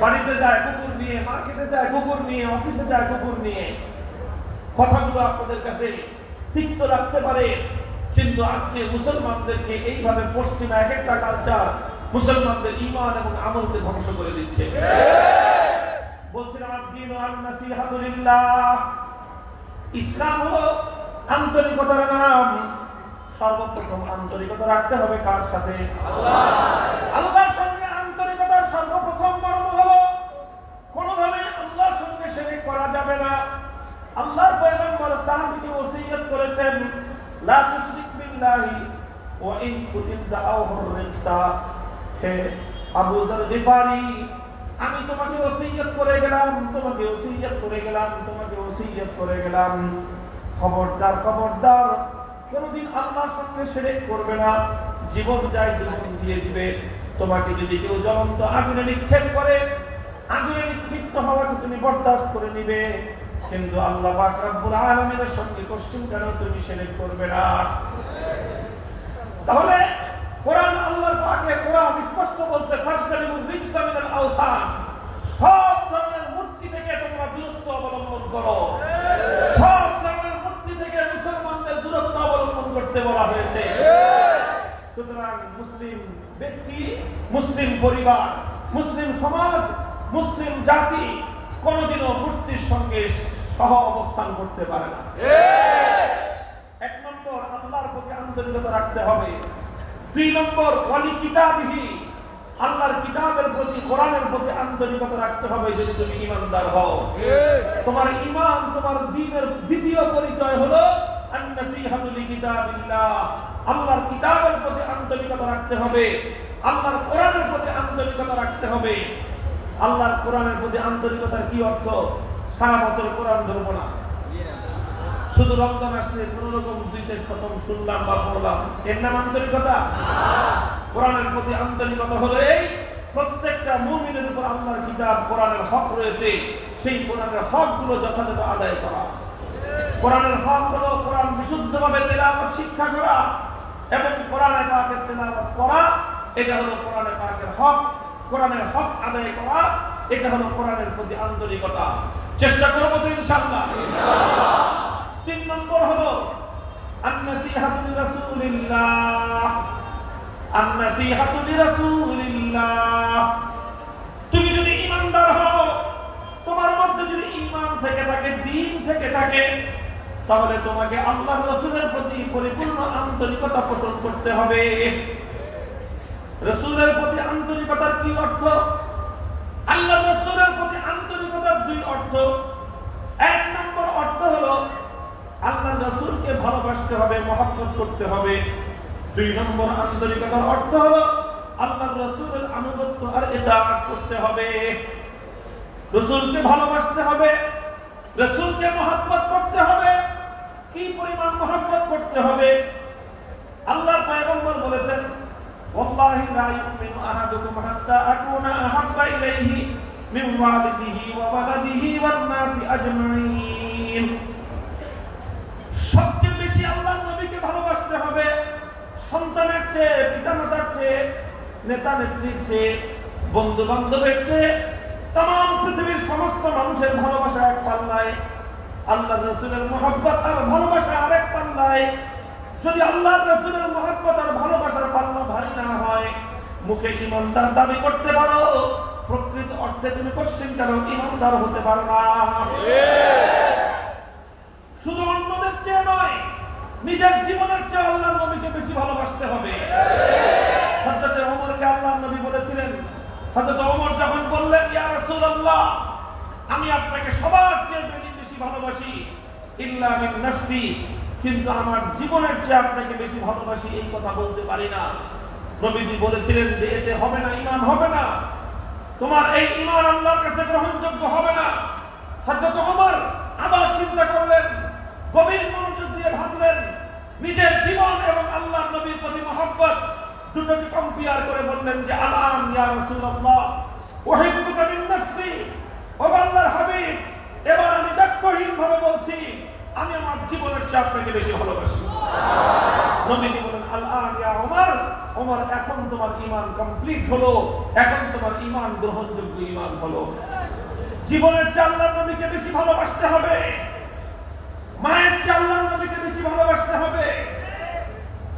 S1: বাড়িতে যায় কুকুর নিয়ে, মার্কেটে যায় কুকুর নিয়ে, অফিসে যায় কুকুর নিয়ে। কথাগুলো আপনাদের কাছে তিক্ত লাগতে পারে, কিন্তু আজকে মুসলমানদেরকে এইভাবে পশ্চিমা এক একটা কালচার মুসলমানদের ঈমান এবং আমলকে ধ্বংস করে দিচ্ছে। বলছিলাম আদ-দীন আন-নাসিহাতু লিল্লাহ, ইসলাম হলো আন্তরিকতার নাম। সর্বপ্রথম আন্তরিকতা রাখতে হবে কার সাথে? আল্লাহর সঙ্গে। আন্তরিকতার সর্বপ্রথম মর্ম হলো কোনোভাবে আল্লাহর সঙ্গে শিরক করা যাবে না। আল্লাহর পয়গম্বর সাহাবীকে ওসিয়ত করেছেন, লা তুশরিক বিল্লাহি ওয়া ইন কুনতা আও হুররিতা। হে আবু যর গিফারি, আমি তোমাকে ওসিয়ত করে গেলাম, খবরদার কোনদিন আল্লাহর সঙ্গে শিরক করবে না। জীবন যায় জীবন দিয়ে দিবে। তোমাকে যদি কেউ জ্বলন্ত আগুনে নিক্ষেপ করে, আগুনে নিক্ষিপ্ত হওয়াকে তুমি বরদাস্ত করে নিবে, কিন্তু আল্লাহ পাক রব্বুল আলামিনের সঙ্গে কসম কেন তুমি শিরক করবে না। তাহলে কোরআন, আল্লাহর পাকের কোরআন স্পষ্ট বলছে, ফাসতানিবু রিজসা মিনাল আওসান, সব ধরনের মূর্তি থেকে তোমরা দূরত্ব অবলম্বন করো। সব ধরনের মূর্তি থেকে মুসলমানদের দূরত্ব অবলম্বন করতে বলা হয়েছে। সুতরাং মুসলিম ব্যক্তি, মুসলিম পরিবার, মুসলিম সমাজ, মুসলিম জাতি কোনদিনও মূর্তির সঙ্গে সহ অবস্থান করতে পারে না। এক নম্বর, আল্লাহর প্রতি আন্তরিকতা রাখতে হবে। দুই নম্বর, ওয়ালি কিতাবিহি, আল্লাহর কিতাবের প্রতি, কোরআনের প্রতি আন্তরিকতা রাখতে হবে। যদি তুমি ঈমানদার হও, তোমার ঈমান, তোমার দ্বীনের দ্বিতীয় পরিচয় হলো আন-নাসিহাতু লিকিতাবিল্লাহ। আল্লাহর কিতাবের প্রতি আন্তরিকতা রাখতে হবে, আল্লাহর কোরআনের প্রতি আন্তরিকতা রাখতে হবে। আল্লাহর কোরআনের প্রতি আন্তরিকতার কি অর্থ? সারা বছর কোরআন ধরবো না, শুধু রমজান আসলে কোন রকম 2-4 খতম শুনলাম বা পড়লাম, এর নাম আন্তরিকতা? কোরআনের প্রতি আন্তরিকতা হলো এই, প্রত্যেকটা মুমিনের উপর আল্লাহর কিতাব কোরআনের হক রয়েছে, সেই কোরআনের হকগুলো যথাযথ আদায় করা। কোরআনের হক হলো কোরআন বিশুদ্ধভাবে তেলাওয়াত শিক্ষা করা এবং কোরআনে পাকের তেলাওয়াত করা। এটা হলো কোরআনে পাকের হক। কোরআনের হক আদায় করা, এটা হলো কোরআনের প্রতি আন্তরিকতা। চেষ্টা করব তো ইনশাআল্লাহ। 3 নম্বর হলো আন-নাসিহাতু লিরাসূলিল্লাহ। আন-নাসিহাতু লিরাসূলিল্লাহ, তুমি যদি ঈমানদার হও, তোমার মধ্যে যদি ঈমান থেকে থাকে, দ্বীন থেকে থাকে, তাহলে তোমাকে আল্লাহর রাসূলের প্রতি পরিপূর্ণ আন্তরিকতা পোষণ করতে হবে। রাসূলের প্রতি আন্তরিকতার কি অর্থ? আল্লাহর রাসূলের প্রতি আন্তরিকতার 2 অর্থ। 1 নম্বর অর্থ হলো আল্লাহর রাসূলকে ভালোবাসতে হবে, মহব্বত করতে হবে। 2 নম্বর আন্তরিকতার অর্থ হলো আল্লাহর রাসূলের আনুগত্য আর ইতাআত করতে হবে। রাসূলকে ভালোবাসতে হবে, রাসূলকে মহব্বত করতে হবে। কি পরিমাণ মহব্বত করতে হবে? আল্লাহর পয়গম্বর বলেছেন, ওয়াল্লাহি লা ইউমিনু আহাদুকুম হাত্তা আকুনা আহাব্বা ইলাইহি মিন ওয়ালিদিহি ওয়া ওয়ালাদিহি ওয়ান নাসি আজমাইন। সবচেয়ে বেশি আল্লাহর নবীকে ভালোবাসতে হবে, সন্তানের চেয়ে, পিতামাতার চেয়ে, নেতা নেত্রীর চেয়ে, বন্ধু বান্ধবের চেয়ে, তাম পৃথিবীর সমস্ত মানুষের ভালোবাসা এক পাল্লায়। আল্লাহ রাসূলের মহব্বত আর ভালোবাসা আরেক পাল্লায়। যদি আল্লাহ রাসূলের মহব্বত আর ভালোবাসার পাল্লা ভারী না হয়, মুখে ঈমানদার দাবি করতে পারো, প্রকৃত অর্থে তুমি কোশ্চিনকারও ঈমানদার হতে পারো না। শুধু অন্যদের চেয়ে নয়, নিজের জীবনের চেয়ে আল্লাহর নবীকে বেশি ভালোবাসতে হবে। হযরত ওমরকে আল্লাহর নবী বলেছিলেন, হযরত ওমর যখন বললেন, ইয়া রাসূলুল্লাহ, আমি আপনাকে সবার চেয়ে বেশি ভালোবাসি, ইল্লা মিন নাফসি, কিন্তু আমার জীবনের চেয়ে আপনাকে বেশি ভালোবাসি এই কথা বলতে পারি না। নবীজি বলেছিলেন যে এতে হবে না, ঈমান হবে না, তোমার এই ঈমান আল্লাহর কাছে গ্রহণযোগ্য হবে না। হযরত ওমর আবার চিন্তা করলেন, গভীর মনোযোগ দিয়ে ভাবলেন, নিজের জীবন এবং আল্লাহর নবীর প্রতি মহব্বত দুটোকে কম্পেয়ার করে বললেন যে আলাম ইয়া রাসূলুল্লাহ উহিব্বুকা মিন নাফসি, ও আল্লাহর হাবিব, এবার আমি দাক্ষহীন ভাবে বলছি, আমি আমার জীবনের চেয়ে আপনাকে বেশি ভালোবাসি। নবীজি বলেন, আলাম ইয়া ওমর, ওমর এখন তোমার ঈমান কমপ্লিট হলো, এখন তোমার ঈমান গ্রহণযোগ্য ঈমান হলো। জীবনের চেয়ে আল্লাহর নবীকে বেশি ভালোবাসতে হবে, মায়ের চেয়ে আল্লাহর নবীকে বেশি ভালোবাসতে হবে,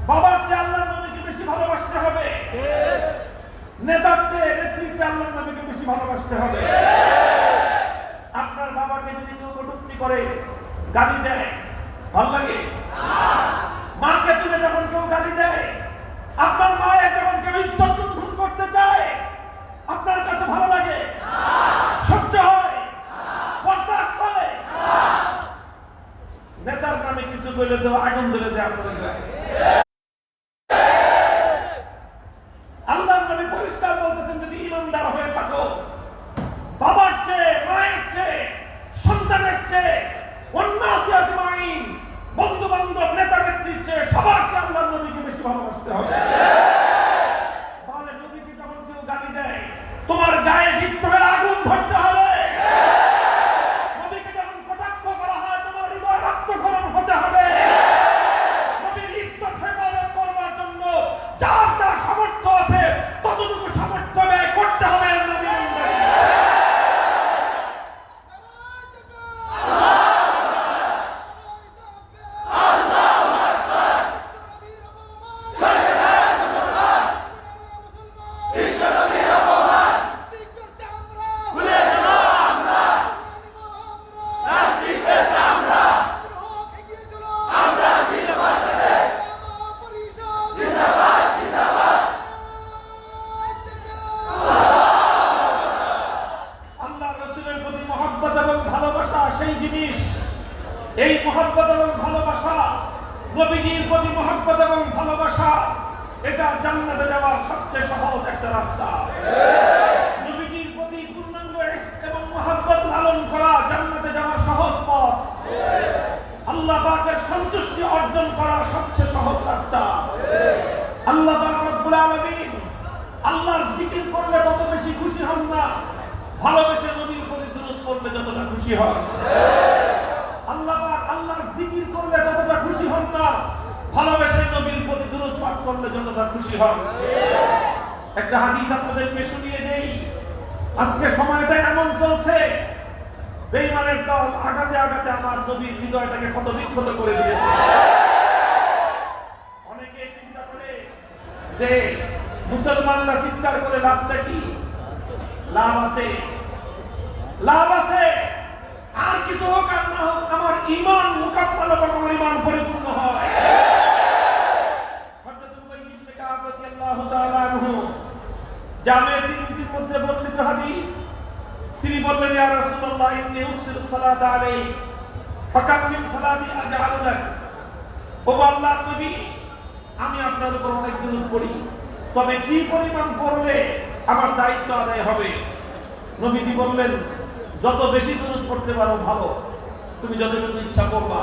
S1: বাবার চেয়ে আল্লাহর নবীকে বেশি ভালোবাসতে হবে, নেতার চেয়ে নেত্রীর চেয়ে আল্লাহর নবীকে বেশি ভালোবাসতে হবে। আপনার বাবাকে যদি কেউ কটূক্তি করে, গালি দেয়, ভালো লাগে? মাকে তুলে যখন কেউ গালি দেয়, আপনার মায়ের যখন কেউ ইজ্জত লুণ্ঠন করতে চায়, আপনার কাছে ভালো লাগে? সহ্য হয়? বরদাস্ত হয়? নেতার নামে কিছু বলে দেওয়া আগুন ধরে দেয় আপনাদের গায়ে। আল্লাহর নবী পরিষ্কার বলতেছেন, যদি ঈমানদার হয়ে থাকো, বাবার চেয়ে, মায়ের চেয়ে, সন্তানের চেয়ে, ওয়ান্নাসি আজমাইন, বন্ধু বান্ধব, নেতা নেত্রীর চেয়ে সবার চেয়ে আল্লাহর নবীকে বেশি ভালোবাসতে হবে। তাহলে নবীকে যখন কেউ গালি দেয়, তোমার গায়ে দীপ্ত হয়ে আগুন ধরতে হবে। নবীকে যখন কটাক্ষ করা হয়, তোমার হৃদয় রক্তক্ষরণ হতে হবে। নবীর ইজ্জত হেফাজত করবার জন্য যার যা সামর্থ্য আছে ততটুকু সামর্থ্য ব্যয় করতে হবে। এই মহব্বত এবং ভালোবাসা, নবীজির প্রতি মহব্বত এবং ভালোবাসা, এটা জান্নাতে যাওয়ার সবচেয়ে সহজ একটা রাস্তা। নবীজির প্রতি পূর্ণাঙ্গ ইশক এবং মহব্বত লালন করা জান্নাতে যাওয়ার সহজ পথ। আল্লাহ পাকের সন্তুষ্টি অর্জন করার সবচেয়ে সহজ রাস্তা। আল্লাহ পাক রব্বুল আলামিন আল্লাহর জিকির করলে তত বেশি খুশি হন না, ভালোবেসে নবীর প্রতি দুরূদ পড়লে যতটা খুশি হন। আল্লাহ পাক আল্লাহর জিকির করলে যতটা খুশি হন না, ভালোবেসে নবীর প্রতি দুরূদ পাঠ করলে যতটা খুশি হন। একটা হাদিস আপনাদেরকে শুনিয়ে দেই। আজকে সময়টা এমন চলছে, বেঈমানের দল আঘাতে আঘাতে আমার নবীর হৃদয়টাকে ক্ষত বিক্ষত করে দিয়েছে। অনেকে চিন্তা করে যে মুসলমানরা চিৎকার করে লাভটা কি? লাভ আছে, লাভ আছে, আর কিছু হোক আর না হোক, আমার ঈমান মুকাম্মাল এবং আমার ঈমান পরিপূর্ণ হয়। হযরত উবাই ইবনে কাব রাদিয়াল্লাহু তাআলা আনহু জামে তিরমিজির মধ্যে বর্ণিত হাদিস, তিনি বললেন, ইয়া রাসূলুল্লাহ, ইন্নী উকসিরু সালাত আলাইহি ফাকাম মিন সালাতি আজআলু লাক। ও আল্লাহর নবী, আমি আপনার উপর অনেক দুরূদ পড়ি, তবে কি পরিমাণ পড়লে আমার দায়িত্ব আদায় হবে? নবীজি বললেন, যত বেশি দুরূদ পড়তে পারো ভালো, তুমি যতটুকু ইচ্ছা করবা।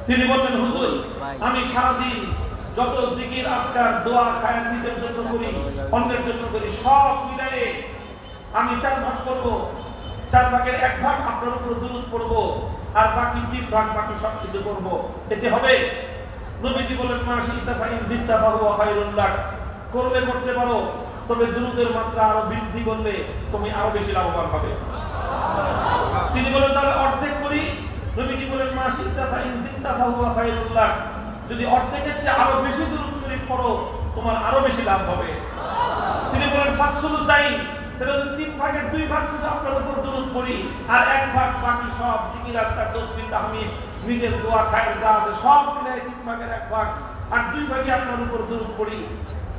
S1: তিনি বললেন, হুজুর, আমি সারাদিন যত জিকির, আজকার, দোয়া, খায়াত নিজের জন্য করি, অন্যের জন্য করি, সব মিলিয়ে আমি 4 ভাগ করব। 4 ভাগের 1 ভাগ আপনার উপর দুরূদ পড়ব, আর বাকি 3 ভাগ বাকি সব কিছু করব। এতে হবে? নবীজি বলেন, মা শিতা ফাইন জিত্তা ফাহুয়া খায়রুল লাক। করলে করতে পারো, তবে দুরূদের মাত্রা আরো বৃদ্ধি করলে তুমি আরো বেশি লাভবান হবে। তিনি বলেন, তাহলে অর্ধেক করি, নবীজি বলেন মা শিদ্দা ফাইন জিদ্দা ফাহুয়া খায়রুল লাক, যদি অর্ধেকের চেয়ে আরো বেশি দুরূদ শরীফ পড়ো তোমার আরো বেশি লাভ হবে। তিনি বলেন ফাসলু চাই, তাহলে 3 ভাগের 2 ভাগ শুধু আপনার উপর দুরূদ পড়ি, আর 1 ভাগ বাকি সব জিকির আজকার তাসবিহ তাহমিদ নিজের দোয়া খায়ের যা আছে সব মিলে 3 ভাগের 1 ভাগ আর 2 ভাগই আপনার উপর দুরূদ পড়ি।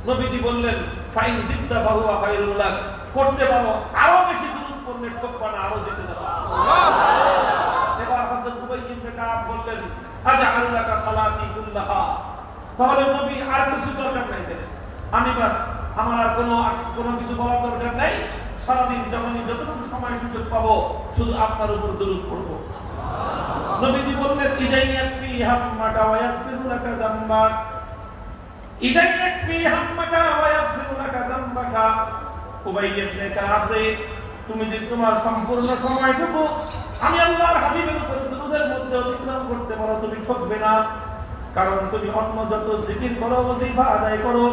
S1: নবীজি বললেন ফাইন জিদ্দা ফাহুয়া খায়রুল লাক, করতে পারো আরো বেশি দুরূদ পড়লে ঠকবা না, আরো যেতে যাবে। এবার হযরত উবাই ইবনে কাব বললেন আজআল লাকা সালাতি কুল্লাহা, তাহলে নবী আর কিছু দরকার নাই, আমি বাস আমার আর কোনো কিছু বলার দরকার নাই, সারাদিন যখনই যতটুকু সময় সুযোগ পাবো শুধু আপনার উপর দরুদ পড়বো। নবীজি বললেন ইদাই ইয়াকফি হাম্মাকা ওয়া ইয়াগফিরু লাকা যামবাক, ইদাই ইয়াকফি হাম্মাকা ওয়া ইয়াগফিরু লাকা যামবাকা। উবাই ইবনে কাব রে, তুমি যদি তোমার সম্পূর্ণ সময়টুকু আমি আল্লাহর হাবিবের উপর দরুদের মধ্যে অতিক্রম করতে পারো তুমি ঠকবে না, কারণ তুমি অন্য যত জিকির করো ওয়াজিফা আদায় করো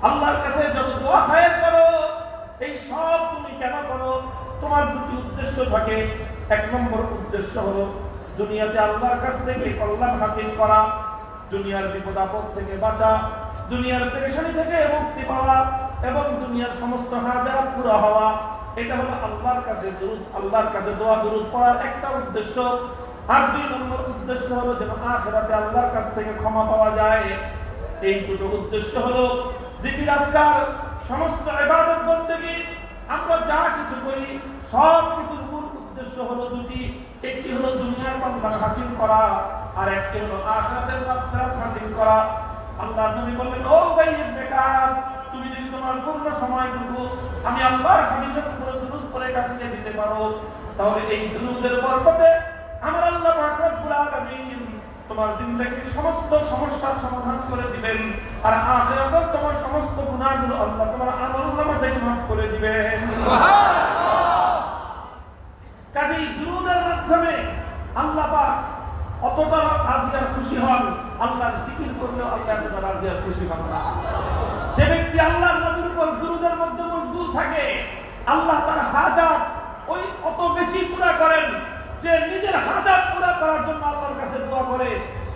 S1: আল্লাহর কাছে যত দোয়া খায়ের করো এই সব তুমি কেন করো? তোমার দুটি উদ্দেশ্য থাকে। 1 নম্বর উদ্দেশ্য হলো দুনিয়াতে আল্লাহর কাছ থেকে কল্যাণ হাসিল করা, দুনিয়ার বিপদ আপদ থেকে বাঁচা, দুনিয়ার পেরেশানি থেকে মুক্তি পাওয়া এবং দুনিয়ার সমস্ত হাজাত পুরা হওয়া। এটা হলো আল্লাহর কাছে দুরূদ, আল্লাহর কাছে দোয়া দুরূদ পড়ার একটা উদ্দেশ্য। আর 2 নম্বর উদ্দেশ্য হলো যেন আখিরাতে আল্লাহর কাছ থেকে ক্ষমা পাওয়া যায়। এই দুটো উদ্দেশ্য হলো জিকির আজকার সমস্ত ইবাদত বন্দেগী আমরা যা কিছু করি সব কিছুর মূল উদ্দেশ্য হলো দুটি, একটি হলো দুনিয়ার কল্যাণ হাসিল করা আর একটি হলো আখিরাতের মাগফিরাত হাসিল করা। আল্লাহর নবী বললেন ও উবাই ইবনে কাব, তুমি যদি তোমার পূর্ণ সময়টুকু আমি আল্লাহর হাবিবের উপর দুরূদ পড়ে কাটিয়ে দিতে পারো তাহলে এই দুরূদের বরকতে আমার আল্লাহ পাক রব্বুল আলামিন তোমার জিন্দেগীর সমস্ত সমস্যার সমাধান করে দিবেন আর আখিরাতে তোমার সমস্ত গুনাহগুলো আল্লাহ তোমার আমলনামা থেকে মাফ করে দিবেন। সুবহানাল্লাহ। কাজেই দুরূদের মাধ্যমে আল্লাহ পাক অতটা রাজি আর খুশি হন, আল্লাহর জিকির করলেও আল্লাহ এতটা রাজি আর খুশি হন না। যে ব্যক্তি আল্লাহর নবীর উপর দুরূদের মধ্যে মশগুল থাকে আল্লাহ তার হাজাত ওই অত বেশি পুরা করেন যে নিজের হাজাত পুরা করার জন্য আল্লাহর কাছে দোয়া করে,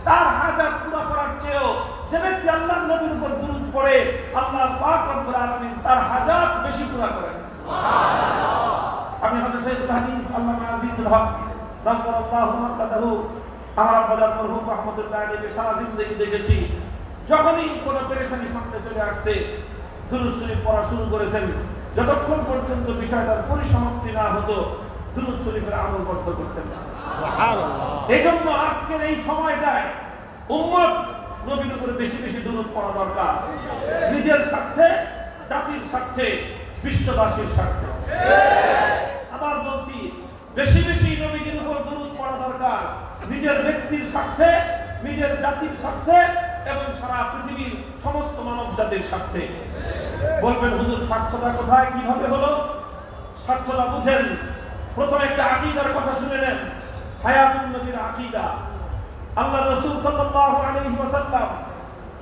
S1: তার হাজাত পুরা করার চেয়েও যে ব্যক্তি আল্লাহর নবীর উপর দুরূদ পড়ে আল্লাহ পাক রব্বুল আলামিন তার হাজাত বেশি পুরা করেন। সুবহানাল্লাহ। আমি হযরত সাইয়্যিদুল হাদিস আল্লামা আজিজুল হক রাদিয়াল্লাহু মাকাদাহু আমার বাজার মরহুম রাহমাতুল্লাহ আলাইহি সারা জিন্দেগি দেখেছি, যখনই কোনো পেরেশানি সামনে চলে আসছে দুরূদ শরীফ পড়া শুরু করেছেন, যতক্ষণ পর্যন্ত বিষয়টার পরিসমাপ্তি না হতো দুরূদ শরীফের আমল বদ্ধ করতেন না। সুবহানাল্লাহ। এইজন্য আজকের এই সময়টায় উম্মত নবীর উপরে বেশি বেশি দুরূদ পড়া দরকার, নিজের স্বার্থে, জাতির স্বার্থে, বিশ্ববাসীর স্বার্থে। আবার বলছি বেশি বেশি নবীর উপর দুরূদ পড়া দরকার, নিজের ব্যক্তির স্বার্থে, নিজের জাতির স্বার্থে এবং সারা পৃথিবীর সমস্ত মানব জাতির স্বার্থে। বলবেন হুজুর স্বার্থটা কোথায় কিভাবে হলো? স্বার্থটা বুঝেন, প্রথমে একটা আকীদার কথা শুনে নেন, হায়াতুন নবীর আকীদা। আল্লাহ রাসূল সাল্লাল্লাহু আলাইহি ওয়াসাল্লাম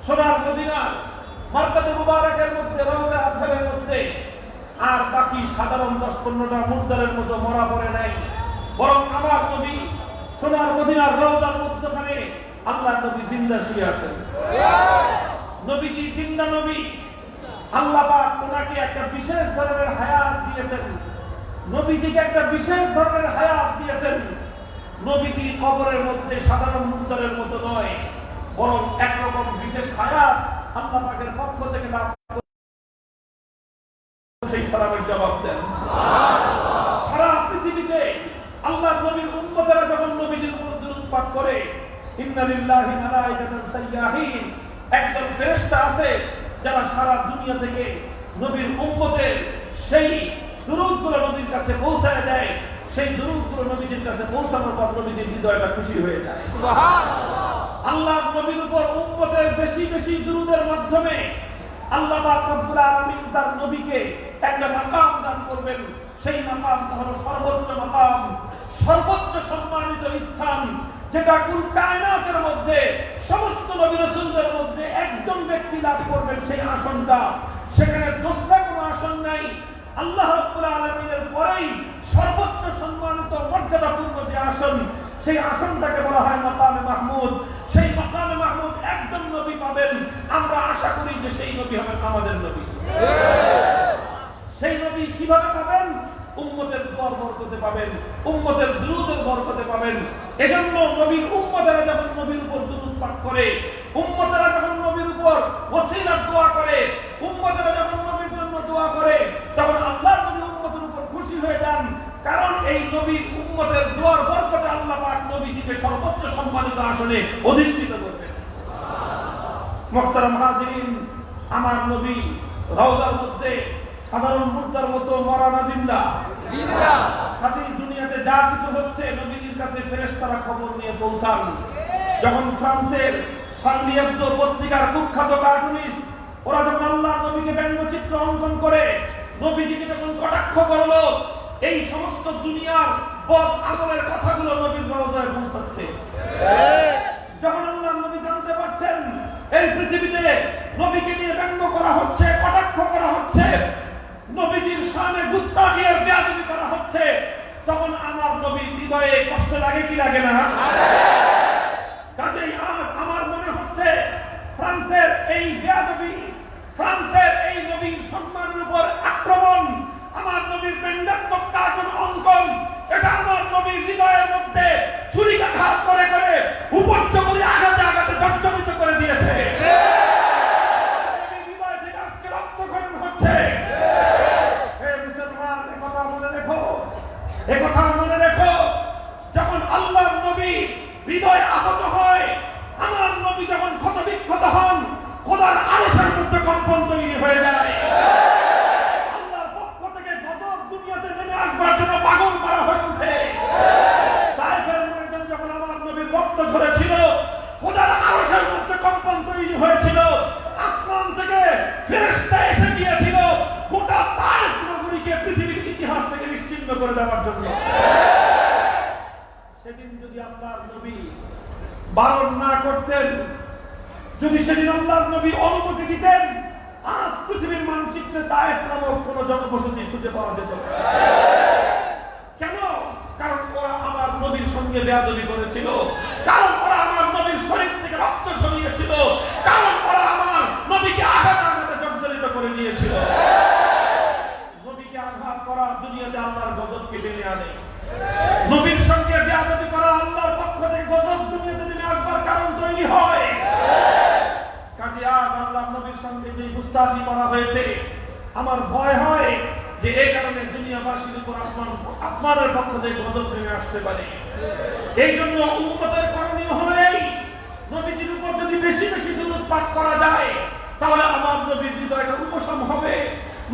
S1: সোনার মদিনার মারকাতে মুবারাকের মধ্যে রওজা আযহারের মধ্যে আর বাকি সাধারণ 10-15টা মুর্দারের মতো মরা পড়ে নাই, বরং আমার নবী সোনার মদিনার রওজার মধ্যখানে আল্লাহর নবী জিন্দা শুয়ে আছেন। নবীজি জিন্দা নবী, আল্লাহ পাক ওনাকে একটা বিশেষ ধরনের হায়াত দিয়েছেন, নবীজিকে একটা বিশেষ ধরনের হায়াত দিয়েছেন। নবীজি কবরের মধ্যে সাধারণ মুর্দারের মতো নয়, বরং একরকম বিশেষ হায়াত আল্লাহ পাকের পক্ষ থেকে লাভ করে সেই সালামের জবাব দেন। সুবহানাল্লাহ। সারা পৃথিবীতে আল্লাহর নবীর উম্মতেরা যখন নবীজির উপর দুরূদ পাঠ করে, ইন্না লিল্লাহি মালাইকাতান সাইয়্যাহিন, একদল ফেরেশতা আছে যারা সারা দুনিয়া থেকে নবীর উম্মতের সেই দুরূদগুলো নবীর কাছে পৌঁছায় দেয়। সেই দুরূদগুলো নবীজির কাছে পৌঁছানোর পর নবীজির হৃদয়টা খুশি হয়ে যায়। সুবহানাল্লাহ। আল্লাহ নবীর উপর উম্মতের বেশি বেশি দুরূদের মাধ্যমে আল্লাহ পাক রব্বুল আলামিন তার নবীকে একটা মাকাম দান করবেন। সেই মাকামটা হলো সর্বোচ্চ মাকাম, সর্বোচ্চ সম্মানিত স্থান, যেটা কুল কায়নাতের মধ্যে সমস্ত নবী রাসূলদের মধ্যে একজন ব্যক্তি লাভ করবেন সেই আসনটা। সেখানে দোসরা কোনো আসন নাই। আল্লাহ রাব্বুল আলামিনের পরেই সর্বোচ্চ সম্মানিত মর্যাদাপূর্ণ যে আসন, সেই আসনটাকে বলা হয় মাকামে মাহমুদ। সেই মাকামে মাহমুদ একজন নবী পাবেন, আমরা আশা করি যে সেই নবী হবেন আমাদের নবী। সেই নবী কিভাবে পাবেন? উম্মতের দোয়ার বরকতে পাবেন, উম্মতের দুরূদের বরকতে পাবেন। এজন্য নবীর উম্মতেরা যখন নবীর উপর দুরূদ পাঠ করে, উম্মতেরা যখন নবীর উপর ওসিলার দোয়া করে, উম্মতেরা যখন নবীর জন্য দোয়া করে, তখন আল্লাহর নবী উম্মতের উপর খুশি হয়ে যান। কারণ এই নবীর উম্মতের দোয়ার বরকতে আল্লাহ পাক নবীজিকে সর্বোচ্চ সম্মানিত আসনে অধিষ্ঠিত করবেন। মুহতারাম হাজিরিন, আমার নবী রওজার মধ্যে সাধারণ মুর্দার মতো মরা না জিন্দা। কাজে দুনিয়াতে যা কিছু হচ্ছে নবীজির কাছে ফেরেশতারা খবর নিয়ে পৌঁছান। যখন ফ্রান্সের শার্লি এবদো পত্রিকার কুখ্যাত কার্টুনিস্ট ওরা যখন আল্লাহর নবীকে ব্যঙ্গচিত্র অঙ্কন করে নবীজিকে যখন কটাক্ষ করলো, এই সমস্ত দুনিয়ার বদ আমলের কথাগুলো নবীর রওজায় পৌঁছাচ্ছে। যখন আল্লাহর নবী জানতে পারছেন এই পৃথিবীতে নবীকে নিয়ে ব্যঙ্গ করা হচ্ছে, কটাক্ষ করা হচ্ছে, নবীজির শানে গুস্তাখি আর বেয়াদবি করা হচ্ছে, তখন আমার নবীর হৃদয়ে কষ্ট লাগে কি লাগে না? কাজেই আমার মনে হচ্ছে ফ্রান্সের এই বেয়াদবি, ফ্রান্সের এই নবীর সম্মানের উপর আক্রমণ, আমার নবীর ব্যঙ্গাত্মক কার্টুন অঙ্কন, এটা আমার নবীর হৃদয়ের মধ্যে ছুরিকাঘাত করে করে উপর্যুপরি আঘাতে আঘাতে জর্জরিত করে দিয়েছে। হৃদয় থেকে আজকে রক্তক্ষরণ হচ্ছে। হে মুসলমান, একথা মনে রেখো, একথা মনে রেখো, যখন আল্লাহর নবী হৃদয় আহত হয়, আমার নবী যখন ক্ষতবিক্ষত হন, খোদার আরশের মধ্যে কম্পন তৈরি হয়ে যায়। আল্লাহর পক্ষ থেকে গজব দুনিয়াতে নেমে আসবার জন্য পাগল করা হয়ে ওঠে। তায়েফের ময়দানে যখন আমার নবীর রক্ত ঝরেছিল, খোদার আরশের মধ্যে কম্পন তৈরি হয়েছিল। আসমান থেকে ফেরেশতা এসে গিয়েছিল গোটা তায়েফ নগরীকে পৃথিবীর ইতিহাস থেকে নিশ্চিহ্ন করে দেওয়ার জন্য। সেদিন যদি আল্লাহর নবী বারণ না করতেন, যদি সেদিন আল্লাহর নবী অনুমতি দিতেন, আজ পৃথিবীর মানচিত্রে তায়েফ নামক কোন জনবসতি খুঁজে পাওয়া যেত না। কেন? কারণ ওরা আমার নবীর সঙ্গে বেয়াদবি করেছিল, কারণ ওরা আমার নবীর শরীর থেকে রক্ত সরিয়েছিল, কারণ ওরা আমার নবীকে আঘাত আঘাতে জর্জরিত করে দিয়েছিল। নবীকে আঘাত করা দুনিয়াতে আল্লাহর গজবকে টেনে আনে। নবীর সঙ্গে বেয়াদবি করা আল্লাহর পক্ষ থেকে গজব দুনিয়াতে নেমে আসবার কারণ তৈরি হয়। কাজে আজ আল্লাহর নবীর সঙ্গে যে গুস্তাখি করা হয়েছে, আমার ভয় হয় যে এই কারণে দুনিয়াবাসীর উপর আসমানের পক্ষ থেকে গজব নেমে আসতে পারে। এই জন্য উম্মতের করণীয় হলো এই, নবীজির উপর যদি বেশি বেশি দুরূদ পাঠ করা যায়, তাহলে আমার নবীর হৃদয়টা উপশম হবে,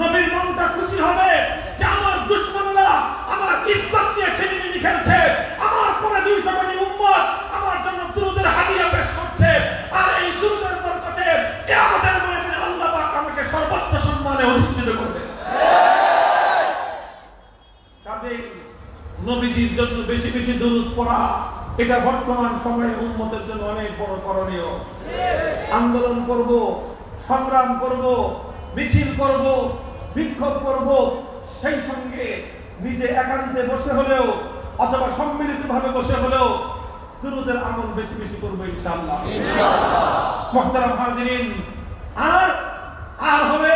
S1: নবীর মনটা খুশি হবে যে আমার দুশমনরা আমার ইজ্জত নিয়ে ছিনিমিনি খেলছে, আমার পরে 200 কোটি উম্মত আমার জন্য দুরূদের হাদিয়া পেশ করছে, আর এই দুরূদের বরকতে কিয়ামতের ময়দানে আল্লাহ পাক আমাকে সর্বোচ্চ সম্মানে অধিষ্ঠিত করবে। কাজেই নবীজির জন্য বেশি বেশি দুরূদ পড়া, এটা বর্তমান সময়ে উম্মতের জন্য অনেক বড় করণীয়। আন্দোলন করব, সংগ্রাম করব, মিছিল করব, বিক্ষোভ করব, সেই সঙ্গে নিজে একান্তে বসে হলেও অথবা সম্মিলিতভাবে বসে হলেও দুরূদের আমল বেশি বেশি করব ইনশাআল্লাহ। মুহতারাম হাজিরিন, আর হবে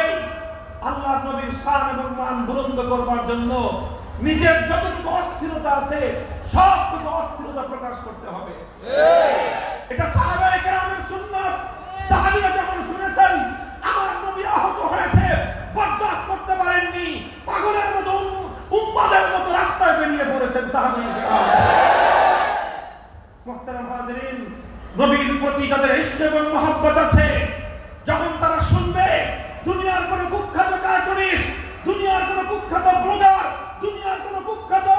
S1: আল্লাহর নবীর শান এবং মান বুলন্দ করবার জন্য নিজের যতটুকু অস্থিরতা আছে সবটুকু অস্থিরতা প্রকাশ করতে হবে। এটা সাহাবায়ে কেরামের সুন্নাত। সাহাবীরা যখন শুনেছেন আমার নবী আহত হয়েছে, বরদাস্ত করতে পারেননি, পাগলের মতো উম্মাদের মতো রাস্তায় বেরিয়ে পড়েছেন সাহাবায়ে কেরাম। মুহতারাম হাজিরিন, নবীর প্রতি যাদের ইশক এবং মহব্বত আছে, যখন তারা শুনবে দুনিয়ার কোন কুখ্যাত কার্টুনিস্ট, দুনিয়ার কোন কুখ্যাত ব্লগার, দুনিয়ার কোন কুখ্যাত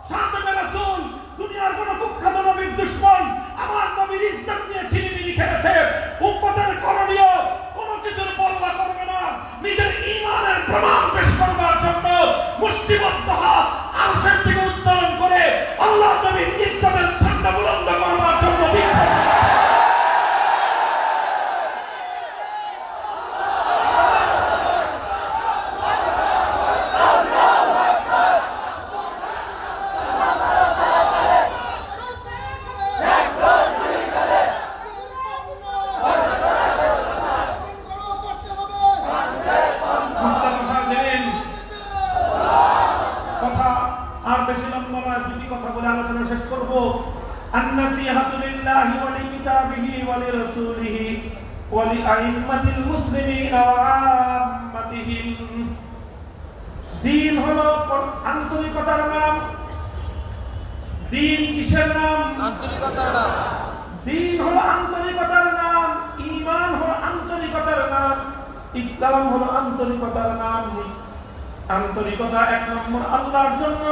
S1: সাহাবে রাসূল, দুনিয়ার কোন কুখ্যাত নবীর দুশমন আমার নবীর ইজ্জত নিয়ে ছিনিমিনি খেলেছে, উম্মতের করণীয় কোন কিছুর পরোয়া করবে না, নিজের ঈমানের প্রমাণ পেশ করবার জন্য মুষ্টিবদ্ধ হাত আরশের দিকে উত্তোলন করে আল্লাহর নবীর ইজ্জতের ঝান্ডা বুলন্দ করবার জন্য কিতাবিহি ওয়া লিরাসূলিহি ওয়া লিআইম্মাতিল মুসলিমিনা ওয়া আম্মাতিহিম। দ্বীন হলো আন্তরিকতার নাম। দ্বীন কিসের নাম?
S2: আন্তরিকতার নাম।
S1: দ্বীন হলো আন্তরিকতার নাম, ঈমান হলো আন্তরিকতার নাম, ইসলাম হলো আন্তরিকতার নাম। আন্তরিকতা 1 নম্বর আল্লাহর জন্য,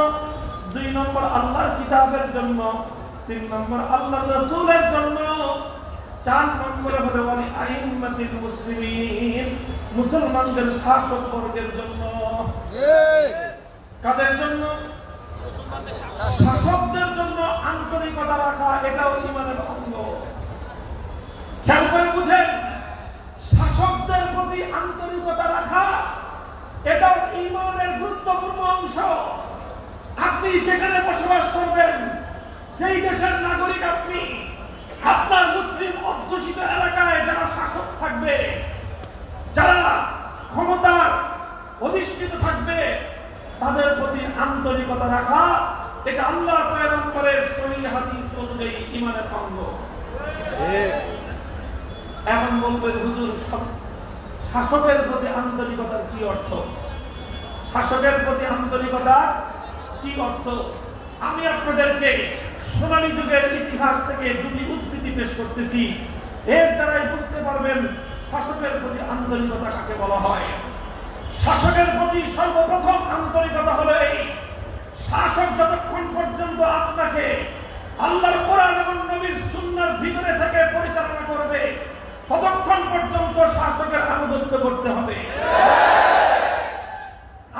S1: 2 নম্বর আল্লাহর কিতাবের জন্য, 3 নম্বর আল্লাহর রাসূলের জন্য, 4 নম্বরে হলো ওয়ালি আইম্মাতিল মুসলিমিন, মুসলমানদের শাসক বর্গের জন্য। কাদের জন্য? শাসকদের জন্য আন্তরিকতা রাখা, এটাও ঈমানের অঙ্গ। খেয়াল করে বুঝেন, শাসকদের প্রতি আন্তরিকতা রাখা এটাও ঈমানের গুরুত্বপূর্ণ অংশ। আপনি যেখানে বসবাস করবেন, যেই দেশের নাগরিক আপনি, আপনার মুসলিম অধ্যুষিত এলাকায় যারা শাসক থাকবে, যারা ক্ষমতার অধিষ্ঠিত থাকবে, তাদের প্রতি আন্তরিকতা রাখা এটা আল্লাহ পয়গম্বরের সহিহ হাদিস অনুযায়ী ঈমানের অঙ্গ। এখন বলবেন হুজুর, শাসকের প্রতি আন্তরিকতার কি অর্থ? শাসকের প্রতি আন্তরিকতার কি অর্থ? আমি আপনাদেরকে সোনালী যুগের ইতিহাস থেকে 2টি উদ্ধৃতি পেশ করতেছি। এর দ্বারাই বুঝতে পারবেন শাসকের প্রতি আন্তরিকতা কাকে বলা হয়। শাসকের প্রতি সর্বপ্রথম আন্তরিকতা হলো এই, শাসক যতক্ষণ পর্যন্ত আপনাকে আল্লাহর কোরআন এবং নবীর সুন্নাহর ভিতরে থেকে পরিচালনা করবে, ততক্ষণ পর্যন্ত শাসকের আনুগত্য করতে হবে।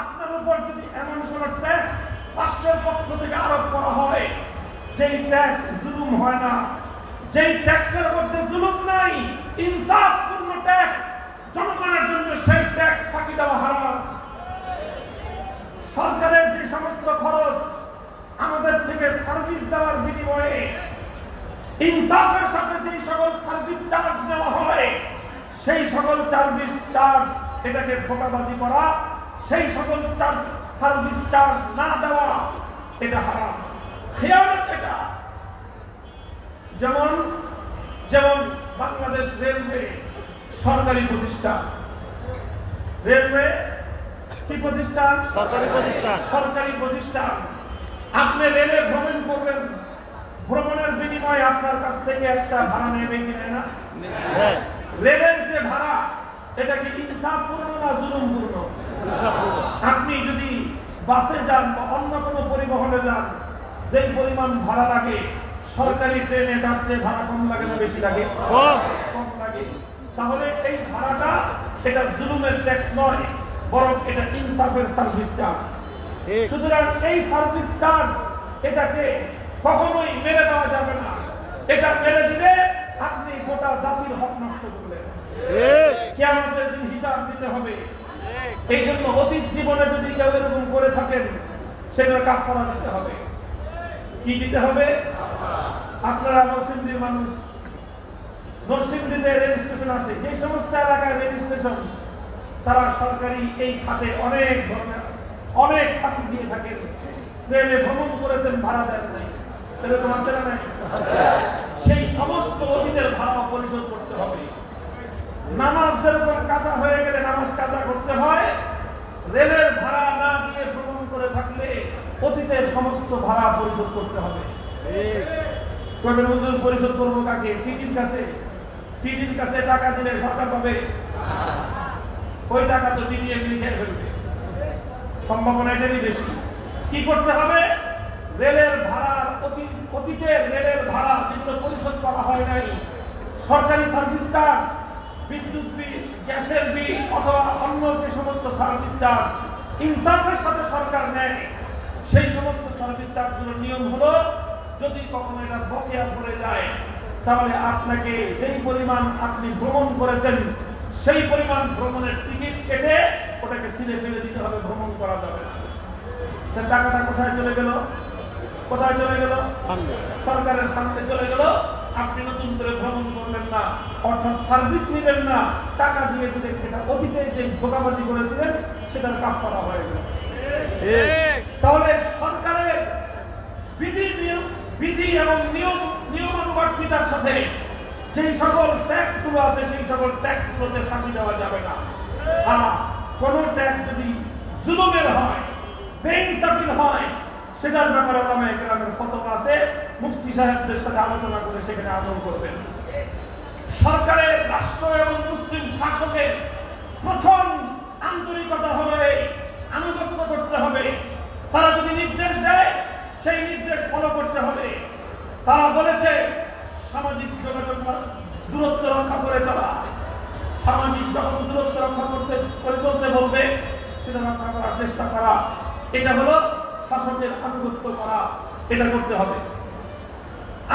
S1: আপনার উপর যদি এমন কোন ট্যাক্স রাষ্ট্রের পক্ষ থেকে আরোপ করা হয়, যেই ট্যাক্স জুলুম হয় না, যেই ট্যাক্সের মধ্যে জুলুম নাই, ইনসাফপূর্ণ ট্যাক্স জনগণের জন্য, সেই ট্যাক্স ফাঁকি দেওয়া হারাম। সরকারের যে সমস্ত খরচ আমাদের থেকে সার্ভিস দেওয়ার বিনিময়ে ইনসাফের সাথে যে সকল সার্ভিস চার্জ নেওয়া হয়, সেই সকল সার্ভিস চার্জ এটাকে ধোঁকাবাজি করা, সেই সকল সার্ভিস চার্জ না দেওয়া, এটা হারাম, খেয়ানত এটা। যেমন যেমন বাংলাদেশ রেলওয়ে সরকারি প্রতিষ্ঠান। রেলওয়ে কি প্রতিষ্ঠান?
S2: সরকারি প্রতিষ্ঠান।
S1: সরকারি প্রতিষ্ঠান। আপনি রেলে ভ্রমণ করবেন, ভ্রমণের বিনিময়ে আপনার কাছ থেকে একটা ভাড়া নেবে কি নেয় না? রেলের যে ভাড়া, এটা কি ইনসাফপূর্ণ না জুলুমপূর্ণ? আপনি যদি বাসে যান বা অন্য কোনো পরিবহনে যান, যেই পরিমাণ ভাড়া লাগে, সরকারি ট্রেনে তার চেয়ে ভাড়া কম লাগে না বেশি লাগে? কম লাগে। তাহলে এই ভাড়াটা এটা জুলুমের ট্যাক্স নয়, বরং এটা ইনসাফের সার্ভিস চার্জ। সুতরাং এই সার্ভিস চার্জ এটাকে কখনোই মেরে দেওয়া যাবে না। এটা মেরে দিলে আপনি গোটা জাতির হক নষ্ট করলেন, কিয়ামতের দিন হিসাব দিতে হবে। এই জন্য অতীত জীবনে যদি কেউ এরকম করে থাকেন, সেটার কাফারা দিতে হবে। কি দিতে হবে? আপনারা নরসিংদীর মানুষ, নরসিংদীতে রেল স্টেশন আছে, যে সমস্ত এলাকায় রেল স্টেশন, তারা সরকারি এই খাতে অনেক ধরনের অনেক ফাঁকি দিয়ে থাকেন। ট্রেনে ভ্রমণ করেছেন, ভাড়া দেন নাই, এরকম আছে না নাই? সেই সমস্ত অতীতের ভাড়া পরিশোধ করতে হবে। নামাজ যেরকম কাজা হয়ে গেলে নামাজ কাজা করতে হয়, রেলের ভাড়া না দিয়ে ভ্রমণ করে থাকলে অতীতের সমস্ত ভাড়া পরিশোধ করতে হবে। পরিশোধ করবো কাকে? টিটির কাছে। টিটির কাছে টাকা দিলে সরকার পাবে, ওই টাকা তো টিটি এমনি খেয়ে ফেলবে, সম্ভাবনা এটারই বেশি। কি করতে হবে? রেলের ভাড়ার অতীতের রেলের ভাড়া যেগুলো পরিশোধ করা হয় নাই, সরকারি সার্ভিস চার্জ, বিদ্যুৎ বিল, গ্যাসের বিল অথবা অন্য যে সমস্ত সার্ভিস চার্জ ইনসাফের সাথে সরকার নেয়, সেই সমস্ত সার্ভিস চার্জগুলোর নিয়ম হলো, যদি কখনো এটা বকেয়া পড়ে যায়, তাহলে আপনাকে যেই পরিমাণ আপনি ভ্রমণ করেছেন, সেই পরিমাণ ভ্রমণের টিকিট কেটে ওটাকে সিলে ফেলে দিতে হবে, ভ্রমণ করা যাবে না। টাকাটা কোথায় চলে গেল? কোথায় চলে গেল? সরকারের সামনে চলে গেল। আপনি নতুন করে ভ্রমণ করবেন না, অর্থাৎ সার্ভিস নিবেন না, টাকা দিয়ে দিলেন। এটা অতীতে যে ধোঁকাবাজি করেছিলেন সেটার কাফারা হয়ে গেল। তাহলে সরকারের বিধি এবং নিয়মানুবর্তিতার সাথে যেই সকল ট্যাক্স গুলো আছে সেই সকল ট্যাক্স গুলোতে ফাঁকি দেওয়া যাবে না। কোন ট্যাক্স যদি জুলুমের হয়, বেইনসাফির হয়, সেটার ব্যাপারে ওলামায়ে কেরামের ফতোয়া আছে, মুফতি সাহেবদের সাথে আলোচনা করে সেখানে আমল করবেন। সরকারের, রাষ্ট্র এবং মুসলিম শাসকের প্রথম আন্তরিকতা হবে আনুগত্য করতে হবে। তারা যদি নির্দেশ দেয় সেই নির্দেশ ফলো করতে হবে। তারা বলেছে সামাজিক যোগাযোগ দূরত্ব রক্ষা করে চলা, সামাজিক যখন দূরত্ব রক্ষা করে চলতে বলবে সেটা রক্ষা করার চেষ্টা করা, এটা হলো শাসকের আনুগত্য করা, এটা করতে হবে।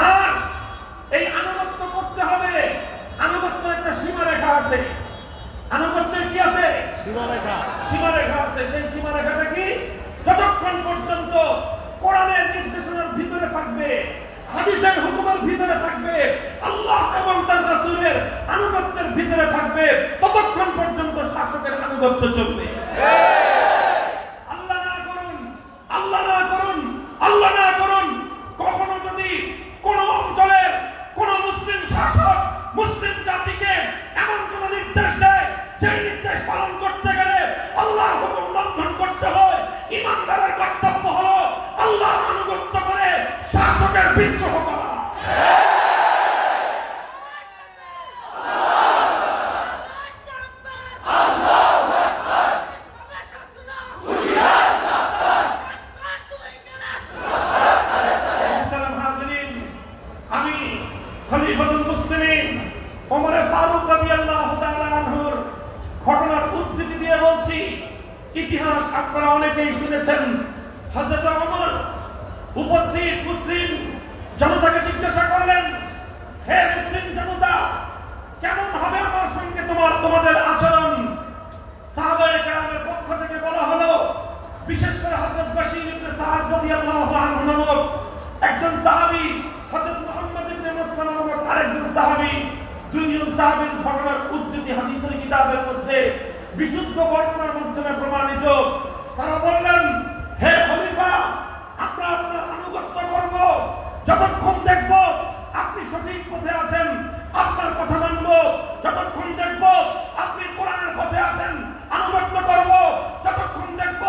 S1: আর এই আনুগত্য করতে হবে, আনুগত্যের একটা সীমারেখা আছে। আনুগত্যের কি আছে? সীমারেখা আছে। সেই সীমারেখাটা কি? যতক্ষণ পর্যন্ত কোরআনের নির্দেশনার ভিতরে থাকবে, হাদিসের হুকুমের ভিতরে থাকবে, আল্লাহ এবং তার রাসূলের আনুগত্যের ভিতরে থাকবে, ততক্ষণ পর্যন্ত শাসকের আনুগত্য চলবে। আল্লাহ না করুন, আল্লাহ না করুন, আল্লাহ না করুন, কখনো যদি কোন অঞ্চলের কোন মুসলিম শাসক মুসলিম জাতিকে এমন কোন নির্দেশ দেয় সেই নির্দেশ পালন করতে গেলে আল্লাহর হুকুম লঙ্ঘন করতে হয়, ইমানদারের কর্তব্য হলো আল্লাহর আনুগত্য করে শাসকের বিদ্রোহ করা। আমি খলিফাতুল মুসলিমিন ওমর ফারুক রাদিয়াল্লাহু তাআলা আনহুর ঘটনার উদ্ধৃতি দিয়ে বলছি। ইতিহাস আপনারা অনেকেই শুনেছেন। হযরত ওমর উপস্থিত মুসলিম জনতাকে জিজ্ঞাসা করলেন, হে মুসলিম জনতা, কেমন হবে আমার সঙ্গে তোমাদের আচরণ? সাহাবায়ে কেরামের পক্ষ থেকে বলা হলো, বিশেষ করে হযরত বশীর ইবনে সাদ রাদিয়াল্লাহু আনহু নামক একজন সাহাবী, হযরত মুহাম্মদ ইবনে মাসলামা নামক আরেকজন সাহাবী, দুইজন সাহাবীর ঘটনার উদ্ধৃতি হাদিসের কিতাবের মধ্যে বিশুদ্ধ বর্ণনার মাধ্যমে প্রমাণিত। তারা বললেন, হে খলিফা, আমরা আপনার আনুগত্য করব যতক্ষণ দেখব আপনি সঠিক পথে আছেন, আপনার কথা মানব। যতক্ষণ দেখব আপনি কোরআনের পথে আছেন, আনুগত্য করব। যতক্ষণ দেখব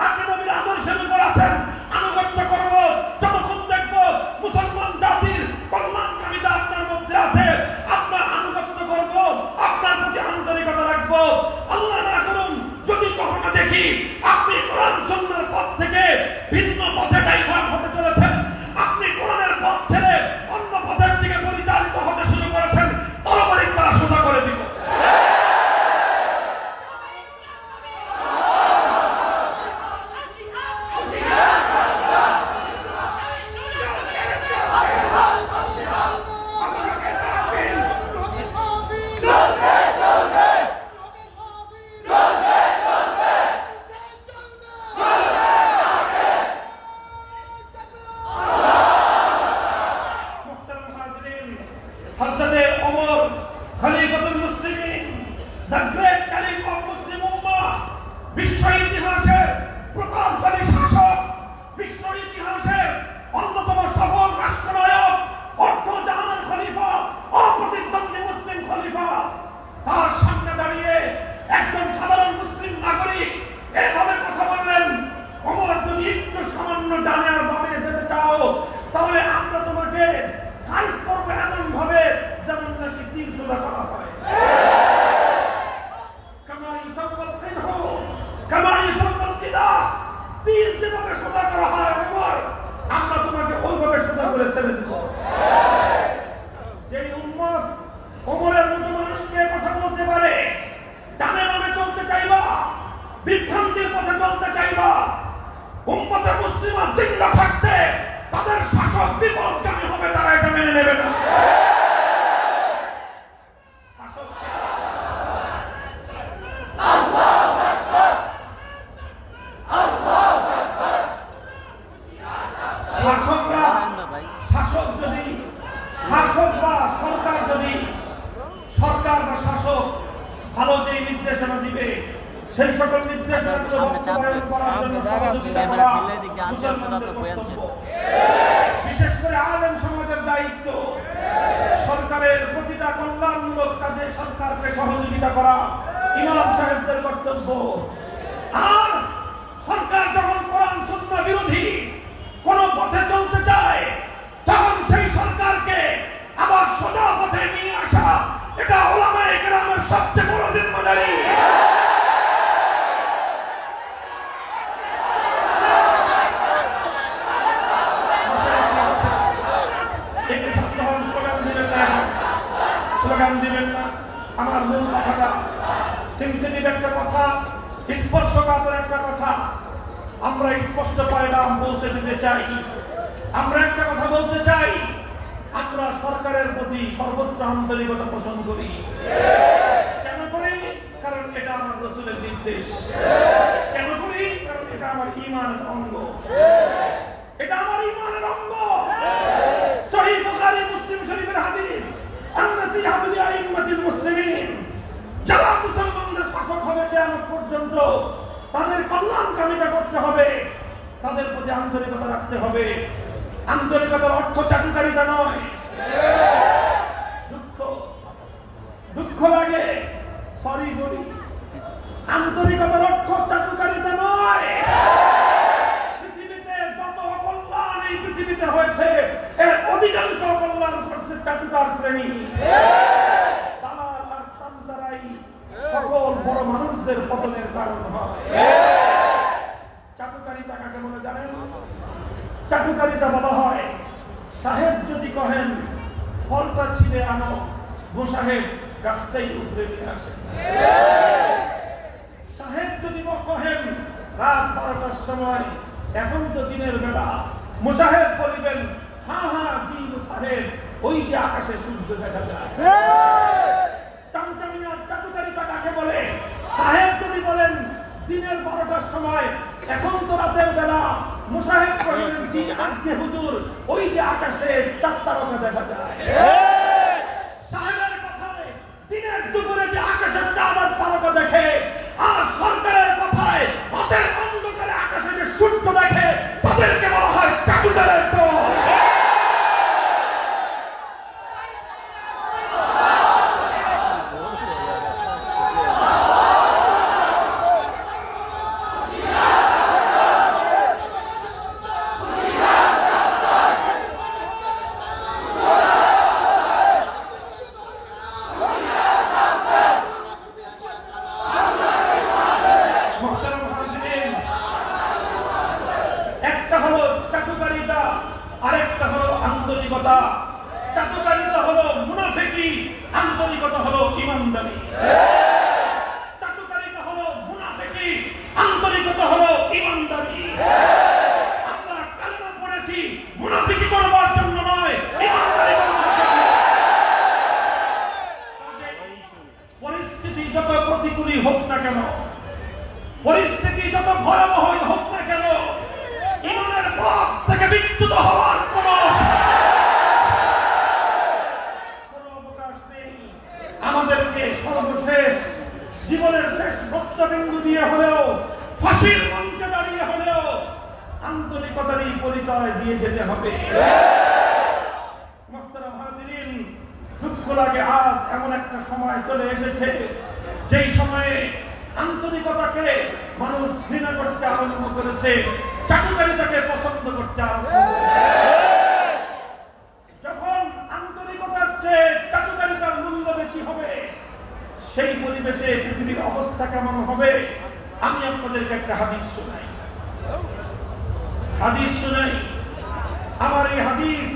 S1: আপনি নবীর আদর্শের উপর আছেন, আনুগত্য করব। যতক্ষণ দেখব মুসলমান জাতির কল্যাণকামিতা আপনার মধ্যে আছে, আপনার আনুগত্য করব, আপনার প্রতি আন্তরিকতা রাখব। আল্লাহ না করুন যদি কখনো দেখি আপনি কোরআন সুন্নাহর পথ থেকে ভিন্ন পথে ডাইভার্ট হতে চলেছেন, আপনি কোরআনের পথ ছেড়ে অন্য পথের দিকে পরিচালিত হতে শুরু করেছেন, তরবারি তারা সোজা করে দিব। হযরতে ওমর খলিফাতুল মুসলিমিন, the great caliph of Muslim উম্মাহ, বিশ্ব ইতিহাসের প্রতাপশালী শাসক, বিশ্ব ইতিহাসের অন্যতম সফল রাষ্ট্রনায়ক, অর্ধজাহানের খলিফা, অপ্রতিদ্বন্দ্বী মুসলিম খলিফা, তার সামনে দাঁড়িয়ে একজন সাধারণ মুসলিম নাগরিক এভাবে কথা বললেন, ওমর যদি একটু সামান্য ডানে আর বামে যেতে চাও তাহলে আমরা তোমাকে সাইজ করবে এমন ভাবে যেমন নাকি তীর সোজা করা হয়। তীর যেভাবে সোজা করা হয় ওমর, আমরা তোমাকে ওইভাবে সোজা করে ছেড়ে দিব। যে উম্মত ওমরের মতো মানুষকে কথা বলতে পারে, ডানে বামে চলতে চাইবা, বিভ্রান্তির পথে চলতে চাইবা, উম্মতে মুসলিমা জিন্দা থাকতে তাদের শাসক বিপদগামী হবে, তারা এটা মেনে নেবে না। সরকার বা শাসক ভালো যে নির্দেশনা দিবে সেই সকল নির্দেশনা বিশেষ করে আলেম সমাজের দায়িত্ব। সরকারের প্রতিটা কাজে সরকারকে সহযোগিতা করা ইমাম সাহেবদের কর্তব্য। আর সরকার যখন কোরআন সুন্নাহ বিরোধী কোন পথে চলতে চায় তখন সেই সরকারকে আবার সোজা পথে নিয়ে আসা, এটা উলামায়ে কেরামের সবচেয়ে বড় জিম্মাদারি। স্লোগান দিবেন না। আমার মূল কথাটা সেনসিটিভ একটা কথা, স্পর্শকাতর একটা কথা আমরা স্পষ্ট পয়গাম পৌঁছে দিতে চাই। আমরা একটা কথা বলতে চাই, আমরা সরকারের প্রতি সর্বোচ্চ আন্তরিকতা পোষণ করি। কেন করি? কারণ এটা আমার রাসূলের নির্দেশ। কেন করি? কারণ এটা আমার ঈমানের অঙ্গ। এটা আমার ঈমানের অঙ্গ। সহিহ বুখারী মুসলিম শরীফের হাদিস, আন-নাসিহাতু লিআইম্মাতিল মুসলিমিন, যারা মুসলমানদের শাসক হবে কিয়ামত পর্যন্ত তাদের কল্যাণ কামনা করতে হবে, তাদের প্রতি আন্তরিকতা রাখতে হবে। আন্তরিকতার অর্থ চাটুকারিতা নয়। দুঃখ লাগে, সরি বলি। আন্তরিকতার অর্থ চাটুকারিতা নয়। পৃথিবীতে যত অকল্যাণ এই পৃথিবীতে হয়েছে এর অধিকাংশ অকল্যাণ করছে চাটুকার শ্রেণী। দালাল আর চামচারাই সকল বড় মানুষদের পতনের কারণ হয়। চাটুকারিতা কাকে বলে জানেন? চাটুকারিতা বলা হয়, সাহেব যদি কহেন ফলটা ছিঁড়ে আনো, গোসাহেব গাছটাই উপরে নিয়ে আসে। সাহেব যদি কহেন রাত 12টার সময়, এখন তো দিনের বেলা, মুসাহেব বলিবেন হ্যাঁ হ্যাঁ জি মুসাহেব, ওই যে আকাশে সূর্য দেখা যায়। চামচামিয়ার চাটুকারিতা কাকে বলে? সাহেব যদি বলেন দিনের 12টার সময়, এখন তো রাতের বেলা, মুসাহেব কহিলেন জি আজকে হুজুর, ওই যে আকাশে 4 তারকা দেখা যায়। সাহেবের কথায় দিনের দুপুরে যে আকাশে 4 তারকা দেখে, আর সরকারের কথায় রাতের অন্ধকারে আকাশে যে সূর্য দেখে, তাদেরকে বলা হয় চাটুকারের দল। চাটুকারিতা হলো মুনাফিকি, আন্তরিকতা হলো ঈমানদারি। চাটুকারিতা হলো মুনাফিকি, আন্তরিকতা হলো ঈমানদারি। আমরা কালেমা পড়েছি মুনাফিকি করবার জন্য নয়, ঈমানদারি করবার জন্য। পরিস্থিতি যত প্রতিকূলই হোক না কেন, পরিস্থিতি যত ভয়াবহই হোক না কেন, ঈমানের পথ থেকে বিচ্যুত হওয়ার কোনো আমাদেরকে সর্বশেষ জীবনের শেষ বক্তব্যবিন্দু দিয়ে হলেও, ফাঁসির মঞ্চে দাঁড়িয়ে হলেও আন্তরিকতারই পরিচয় দিয়ে যেতে হবে। মুহতারাম হাজিরিন, দুঃখ লাগে আজ এমন একটা সময় চলে এসেছে যেই সময়ে আন্তরিকতাকে মানুষ ঘৃণা করতে আরম্ভ করেছে, চাটুকারিতাকে পছন্দ করতে আরম্ভ করেছে। যখন আন্তরিকতার চেয়ে চাটুকারিতার মূল্য বেশি হবে, সেই পরিবেশে পৃথিবীর অবস্থা কেমন হবে? আমি আপনাদেরকে একটা হাদিস শোনাই। আমার এই হাদিস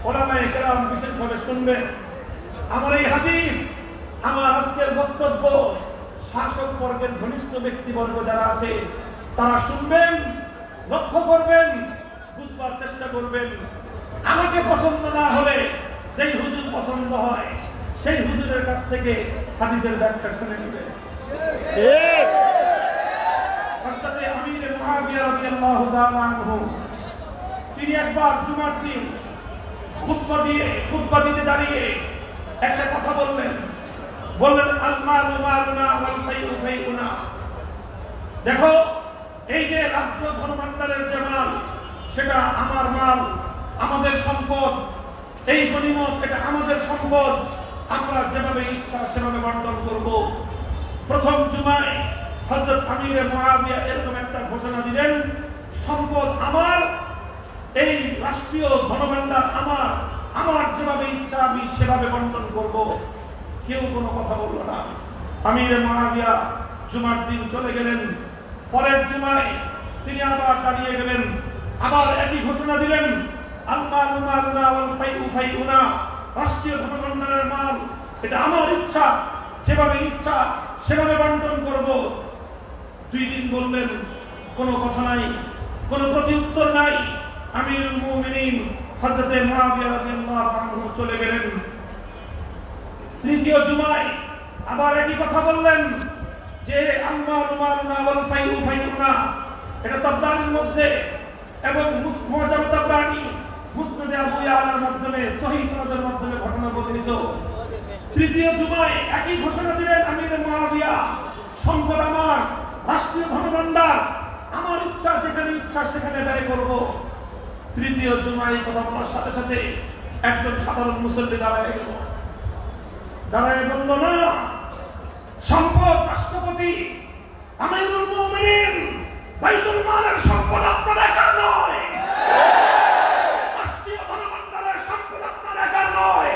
S1: উলামায়ে কেরাম বিশেষভাবে শুনবেন। আমার এই হাদিস, আমার আজকের বক্তব্য শাসক বর্গের ঘনিষ্ঠ ব্যক্তিবর্গ যারা আছে তারা শুনবেন, লক্ষ্য করবেন, বুঝবার চেষ্টা করবেন। আমাকে পছন্দ না হলে যেই হুজুর পছন্দ হয় সেই হুজুরের কাছ থেকে হাদিসের ব্যাখ্যা শুনে নেবেন। হযরত আমির মুআবিয়া রাদিয়াল্লাহু তাআলা আনহু তিনি একবার জুমার দিন খুতবা দিতে দাঁড়িয়ে একটা কথা বললেন। আল মালু মালুনা ওয়াল ফাইউ ফাইউনা। দেখো, এই যে রাষ্ট্র ধনভাণ্ডারের যে মাল, সেটা আমার মাল, আমাদের সম্পদ। এই গনিমত, এটা আমাদের সম্পদ। আমরা যেভাবে ইচ্ছা সেভাবে বন্টন করব। প্রথম জুমায় হযরত আমিরে মুআবিয়া এরকম একটা ঘোষণা দিলেন, সম্পদ আমার, এই রাষ্ট্রীয় ধনভাণ্ডার আমার, আমার যেভাবে ইচ্ছা আমি সেভাবে বন্টন করব। কেউ কোনো কথা বলল না। আমিরে মুআবিয়া জুমার দিন চলে গেলেন। পরের জুমায় তিনি আবার দাঁড়িয়ে গেলেন, আবার একই ঘোষণা দিলেন, আল-মালু মালুনা ওয়াল ফাইউ ফাইউনা, রাষ্ট্রীয় ধনভাণ্ডারের মাল এটা আমার ইচ্ছা, যেভাবে ইচ্ছা সেভাবে বন্টন করব। 2 দিন বললেন, কোনো কথা নাই, কোনো প্রতিউত্তর নাই। আমিরুল মুমিনিন হযরত মুআবিয়া রাদিয়াল্লাহু আনহু চলে গেলেন। তৃতীয় জুমায় আবার একই কথা বললেন যে আল-মালু মালুনা ওয়াল ফাইউ ফাইউনা, এটা তাবরানীর মধ্যে এবং মুআজাম তাবরানী মুসনাদে আবু ইয়ালার মাধ্যমে সহিহ সনদের মাধ্যমে ঘটনা বর্ণিত। তৃতীয় জুমায় একই ঘোষণা দিলেন আমির মুআবিয়া, সম্পদ আমার, রাষ্ট্রীয় ধনভাণ্ডার আমার, ইচ্ছা যেখানে ইচ্ছা সেখানে ব্যয় করব। তৃতীয় জুমায় কথা বলার সাথে সাথে একজন সাধারণ মুসল্লি দাঁড়ায় গেল, দাঁড়ায় বলল, না, সম্পদ রাষ্ট্রপতি আমিরুল মুমিনিন বাইতুল মালের সম্পদ আপনার একার নয়, রাষ্ট্রীয় ধনভাণ্ডারের সম্পদ আপনার একার নয়।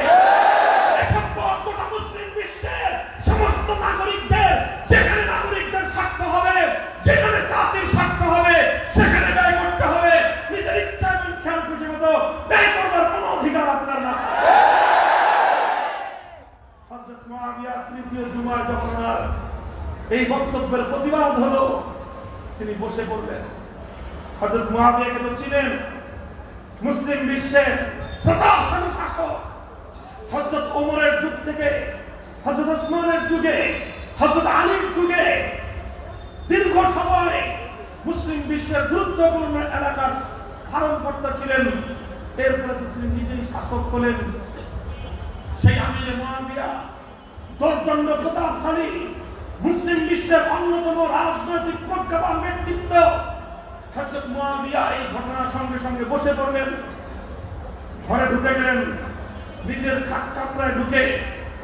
S1: এই সম্পদ গোটা মুসলিম বিশ্বের সমস্ত নাগরিকদের, যেখানে নাগরিকদের স্বার্থ হবে, যেখানে জাতির স্বার্থ হবে সেখানে ব্যয় করতে হবে। নিজের ইচ্ছা এবং খেয়াল খুশি মতো ব্যয় করবার কোনো অধিকার আপনার না। হযরত মুআবিয়া তৃতীয় জুমায় যখন এই বক্তব্যের প্রতিবাদ হলো, তিনি বসে পড়লেন। হযরত মুআবিয়াকে তো ছিলেন মুসলিম বিশ্বের প্রতাপশালী শাসক। হযরত ওমরের যুগ থেকে হযরত ওসমানের যুগে, হযরত আলীর যুগে দীর্ঘ সময় মুসলিম বিশ্বের গুরুত্বপূর্ণ এলাকার ধারণকর্তা ছিলেন। এরপরে তিনি নিজেই শাসক হলেন। সেই আমিরে মুআবিয়া দর্দণ্ড প্রতাপশালী মুসলিম বিশ্বের অন্যতম রাজনৈতিক প্রজ্ঞাবান ব্যক্তিত্ব। হযরত মুআবিয়া এই ঘটনার সঙ্গে সঙ্গে বসে পড়লেন, ঘরে ঢুকে গেলেন, নিজের খাস কাপড়ায় ঢুকে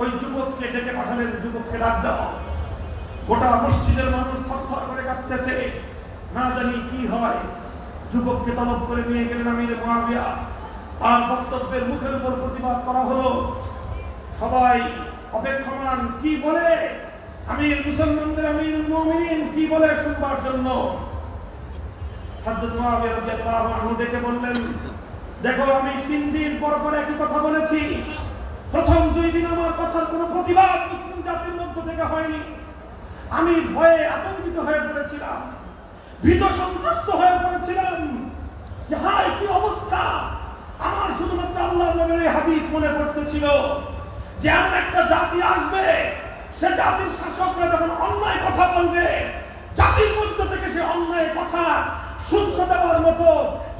S1: ওই যুবককে ডেকে পাঠালেন, যুবককে ডাক দাও। গোটা মসজিদের মানুষ থরথর করে কাঁপতেছে, না জানি কি হয়। যুবককে তলব করে নিয়ে গেলেন আমিরে মুআবিয়া, আর বক্তব্যের মুখের উপর প্রতিবাদ করা হলো। সবাই অপেক্ষমান, কি বলে আমির মুসলমানদের আমিরুল মুমিনিন কি বলে শুনবার জন্য। হযরত মুআবিয়া রাদিয়াল্লাহু আনহু ডেকে বললেন, দেখো, আমি 3 দিন পর পর একই কথা বলেছি। প্রথম 2 দিন আমার কথার কোনো প্রতিবাদ মুসলিম জাতির মধ্য থেকে হয়নি। আমি ভয়ে আতঙ্কিত হয়ে পড়েছিলাম, ভীত সন্ত্রস্ত হয়ে পড়েছিলাম যে হায় কি অবস্থা। আমার শুধুমাত্র আল্লাহর নবীর হাদিস মনে পড়তেছিল যে এমন একটা জাতি আসবে, সে জাতির শাসকরা যখন অন্যায় কথা বলবে, জাতির মধ্য থেকে সে অন্যায় কথা শুদ্ধ দেওয়ার মতো,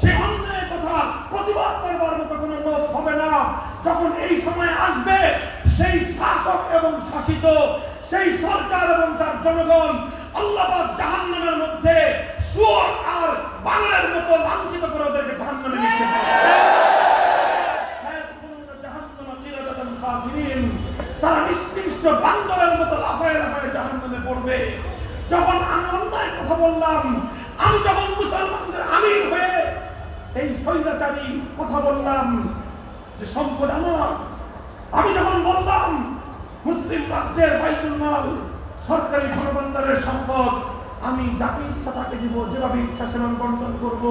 S1: সে অন্যায় কথা প্রতিবাদ করবার মতো কোনো লোক হবে না। যখন এই সময় আসবে, সেই শাসক এবং শাসিত, সেই সরকার এবং তার জনগণ আল্লাহ পাক জাহান্নামের মধ্যে শুয়োর আর বানরের মতো লাঞ্ছিত করে ওদেরকে জাহান্নামে নিক্ষেপ করবে। তারা নিষ্কৃষ্ট বান্দরের মতো লাফায় লাফায় জাহান্নামে পড়বে। যখন আমি অন্যায় কথা বললাম, আমি যখন মুসলমানদের আমির হয়ে এই স্বৈরাচারী কথা বললাম যে সম্পদ আমার, আমি যখন বললাম মুসলিম রাজ্যের বাইতুল মাল সরকারি ধনভাণ্ডারের সম্পদ আমি যাকে ইচ্ছা তাকে দিব, যেভাবে ইচ্ছা সেভাবে বন্টন করব,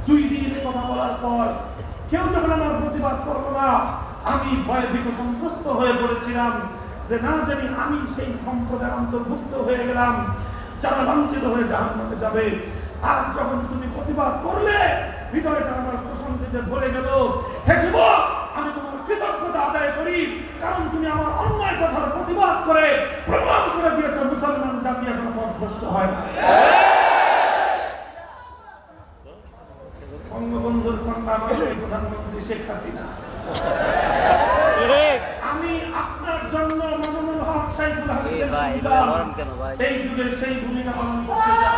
S1: 2 দিন কথা বলার পর কেউ যখন আমার প্রতিবাদ করলো না, আমি ভয়ে ভীত সন্ত্রস্ত হয়ে পড়েছিলাম যে না জানি আমি সেই সম্পদের অন্তর্ভুক্ত হয়ে গেলাম যারা লাঞ্ছিত হয়ে জাহান্নামে যাবে। আর যখন তুমি প্রতিবাদ করলে, ভিতরেটা আমার প্রশান্তিতে ভরে গেল। হে যুবক, আমি তোমার কৃতজ্ঞতা আদায় করি, কারণ তুমি আমার অন্যায় কথার প্রতিবাদ করে প্রমাণ করে দিয়েছ মুসলমান জাতি এখন পথভ্রষ্ট হয় না। বঙ্গবন্ধুর কন্যা মাননীয় প্রধানমন্ত্রী শেখ হাসিনা, আমি আপনার জন্য মামুনুল হক সাইফুল হাদিসের এই যুগের সেই ভূমিকা পালন করতে চাই।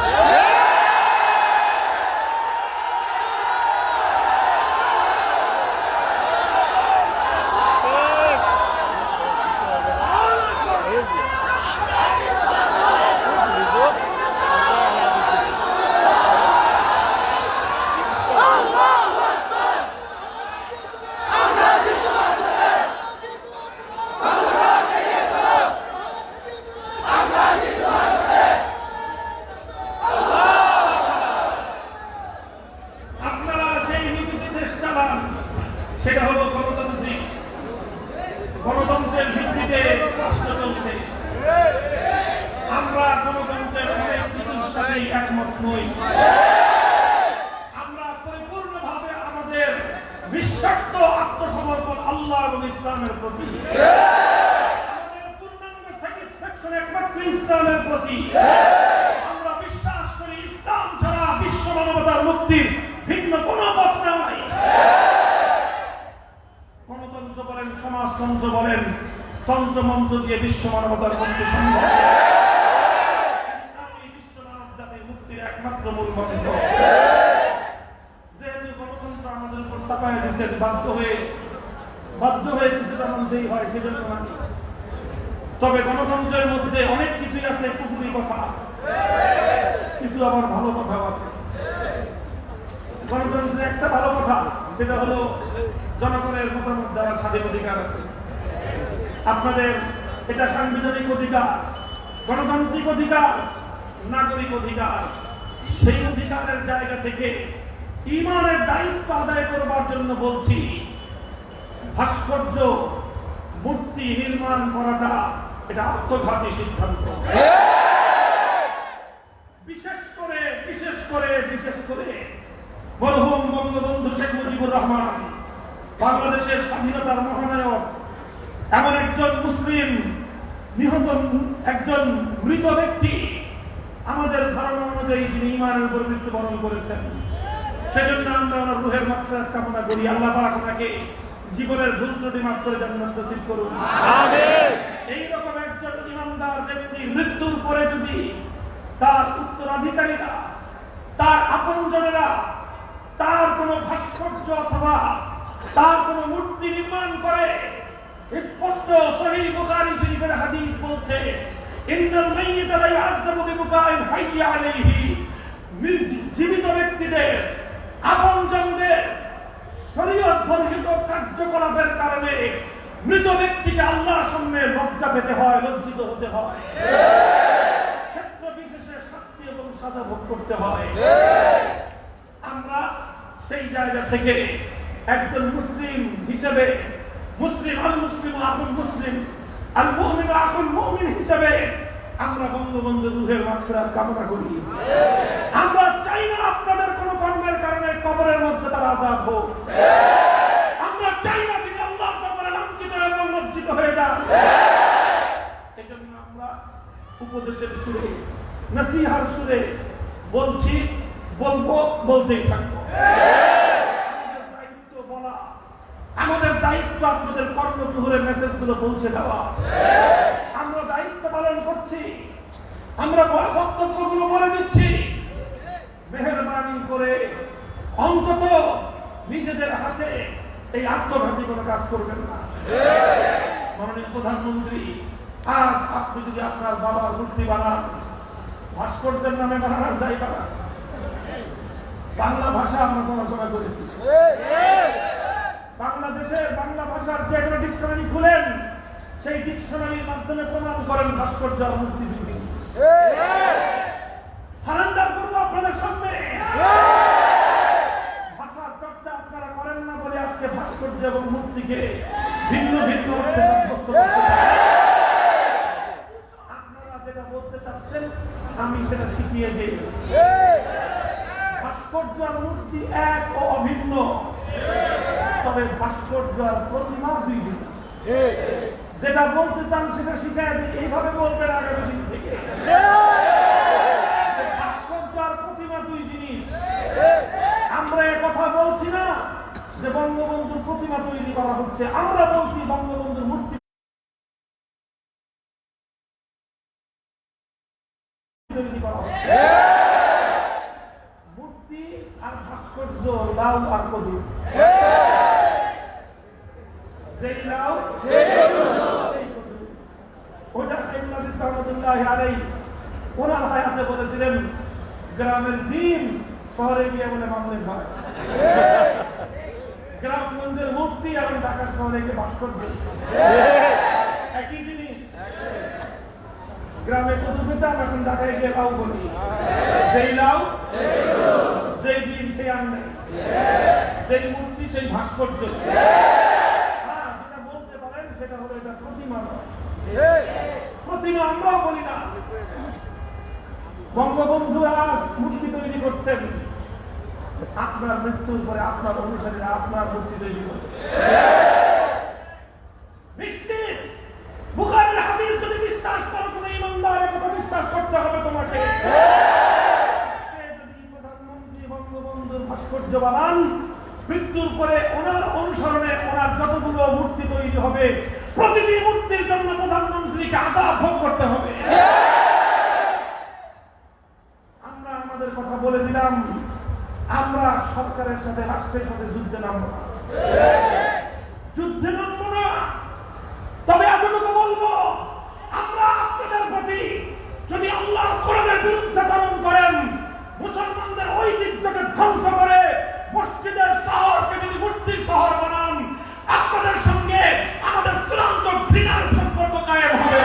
S1: নই। আমরা পরিপূর্ণভাবে আমাদের নিঃস্বার্থ আত্মসমর্পণ আল্লাহ এবং ইসলামের প্রতি, আমাদের পূর্ণাঙ্গ স্যাটিসফ্যাকশন একমাত্র ইসলামের প্রতি। আমরা বিশ্বাস করি ইসলাম ছাড়া বিশ্ব মানবতার মুক্তির ভিন্ন কোনো পথ নাই। গণতন্ত্র বলেন, সমাজতন্ত্র বলেন, তন্ত্রমন্ত্র দিয়ে বিশ্ব মানবতার মুক্তি সম্ভব। ইসলামই বিশ্ব মানব জাতির মুক্তির একমাত্র মূল মন্ত্র। যেহেতু গণতন্ত্র আমাদের উপর চাপায় দিচ্ছেন, বাধ্য হয়ে কিছু যেমন যেই হয় সেজন্য মানি। তবে গণতন্ত্রের মধ্যে অনেক কিছুই আছে কুফরি কথা, কিছু আবার ভালো কথাও আছে। গণতন্ত্রের একটা ভালো কথা, সেটা হলো জনগণের মতামত দেওয়ার স্বাধীন অধিকার আছে। আপনাদের এটা সাংবিধানিক অধিকার, গণতান্ত্রিক অধিকার, নাগরিক অধিকার। সেই অধিকারের জায়গা থেকে ঈমানের দায়িত্ব আদায় করবার জন্য বলছি, ভাস্কর্য মূর্তি নির্মাণ করাটা এটা আত্মঘাতী সিদ্ধান্ত। বিশেষ করে মরহুম বঙ্গবন্ধু শেখ মুজিবুর রহমান, বাংলাদেশের স্বাধীনতার মহানায়ক, এমন একজন মুসলিম নিহত, একজন মৃত ব্যক্তি, আমাদের ধারণা অনুযায়ী যিনি ঈমানের উপর মৃত্যুবরণ করেছেন। সেজন্য আমরা ওনার রূহের মাগফিরাত কামনা করি। আল্লাহ পাক ওনাকে জীবনের ভুল ত্রুটি মাফ করে জান্নাত নসিব করুন। আমিন। এইরকম একজন ঈমানদার ব্যক্তির মৃত্যুর পরে যদি তার উত্তরাধিকারীরা, তার আপনজনেরা তার কোনো ভাস্কর্য অথবা তার কোনো মূর্তি নির্মাণ করে, স্পষ্ট সহিহ বুখারী শরীফের হাদিস বলছে, ইন্নাল মাইয়িতা লা ইয়াযাবু বিবুকাইল হাইয়্যি আলাইহি। জীবিত ব্যক্তিদের, আপনজনদের শরীয়ত বর্হিত কার্যকলাপের কারণে মৃত ব্যক্তিকে আল্লাহর সামনে লজ্জা পেতে হয়, লজ্জিত হতে হয়, ক্ষেত্র বিশেষে শাস্তি এবং সাজা ভোগ করতে হয়। আমরা সেই জায়গা থেকে একজন মুসলিম হিসেবে, মুসলিম আল মুসলিম আখুল মুসলিম, আল মুমিন আখুল মুমিন হিসেবে আমরা বঙ্গবন্ধুর রূহের মাগফিরাত কামনা করি। আমরা চাই না আপনাদের কোনো কর্মের কারণে কবরের মধ্যে তার আযাব হোক। আমরা চাই না তিনি আল্লাহর কবরে লাঞ্ছিত এবং লজ্জিত হয়ে যান। এজন্য আমরা উপদেশের সুরে, নসিহার সুরে বলছি, বলবো, বলতেই থাকবো। আমাদের দায়িত্ব বলা, আমাদের দায়িত্ব আপনাদের কর্মগ্রহের মেসেজগুলো পৌঁছে দেওয়া। আমরা দায়িত্ব পালন করছি, আমরা বক্তব্যগুলো বলে দিচ্ছি। মেহেরবানি করে অন্তত নিজেদের হাতে এই আত্মঘাতী কোনো কাজ করবেন না। মাননীয় প্রধানমন্ত্রী, আজ আপনি যদি আপনার বাবার মূর্তি বানান, ভাস্কর্যের নামে বানানোর জায়গা না। বাংলা ভাষা আমরা পড়াশোনা করেছি। বাংলাদেশে বাংলা ভাষার যে কোনো ডিকশনারি খুলেন, সেই ডিকশনারির মাধ্যমে প্রমাণ করেন ভাস্কর্য আর মূর্তি দুটি। সারেন্ডার করবো আপনাদের সামনে। ভাষার চর্চা আপনারা করেন না বলে আজকে ভাস্কর্য এবং মূর্তিকে ভিন্ন ভিন্ন অর্থে সাব্যস্ত করতে পারেন। আপনারা যেটা বলতে চাচ্ছেন আমি সেটা শিখিয়ে দিই। ভাস্কর্য আর মূর্তি এক ও অভিন্ন, তবে ভাস্কর্য আর প্রতিমা দুই জিনিস। যেটা বলতে চান সেটা শিখাই দিই, এইভাবে বলবেন আগামী দিন থেকে। ভাস্কর্য আর প্রতিমা দুই জিনিস। আমরা এ কথা বলছি না যে বঙ্গবন্ধুর প্রতিমা তৈরি করা হচ্ছে, আমরা বলছি বঙ্গবন্ধুর মূর্তি তৈরি করা হচ্ছে। মূর্তি আর ভাস্কর্য লাউ আর কদু, যেই লাউ সেই কদু। ওটা শাইখুল ইসলাম রাহমাতুল্লাহি আলাইহি ওনার হায়াতে বলেছিলেন, গ্রামের দিন শহরে গিয়ে বলে মামলের হয়। গ্রামগঞ্জের মূর্তি এবং ঢাকা শহরে গিয়ে ভাস্কর্য একই জিনিস। গ্রামে কদু পেতাম, এখন ঢাকায় গিয়ে লাউ বলি। যেই লাউ যেই দিন সেই আন্নে, সেই মূর্তি সেই ভাস্কর্য। যেটা বলতে পারেন সেটা হলো এটা প্রতিমা নয়। প্রতিমা আমরাও বলি না, বঙ্গবন্ধু আজ মূর্তি তৈরি করছেন, আপনার মৃত্যুর পরে আপনার অনুসারীরা আপনার মূর্তি তৈরি করবে। নিশ্চিত বুখারীর হাদিস যদি বিশ্বাস করো, তুমি ইমানদারের কথা বিশ্বাস করতে হবে তোমাকে। সে যদি প্রধানমন্ত্রী বঙ্গবন্ধুর ভাস্কর্য বানান, মৃত্যুর পরে ওনার অনুসরণে ওনার যতগুলো মূর্তি তৈরি হবে, প্রতিটি মূর্তির জন্য প্রধানমন্ত্রীকে আযাব ভোগ করতে হবে। আমরা আমাদের কথা বলে দিলাম, আমরা সরকারের সাথে, রাষ্ট্রের সাথে যুদ্ধে নামবো না, যুদ্ধে নামবো না। তবে এতটুকু বলবো, আমরা আপনাদের প্রতি যদি আল্লাহ কোরআনের বিরুদ্ধাচরণ করেন, মুসলমানদের ঐতিহ্যকে ধ্বংস করে মসজিদের শহরকে যদি মূর্তির শহর বানান, আপনাদের সঙ্গে আমাদের চূড়ান্ত ঘৃণার সম্পর্ক কায়েম হবে।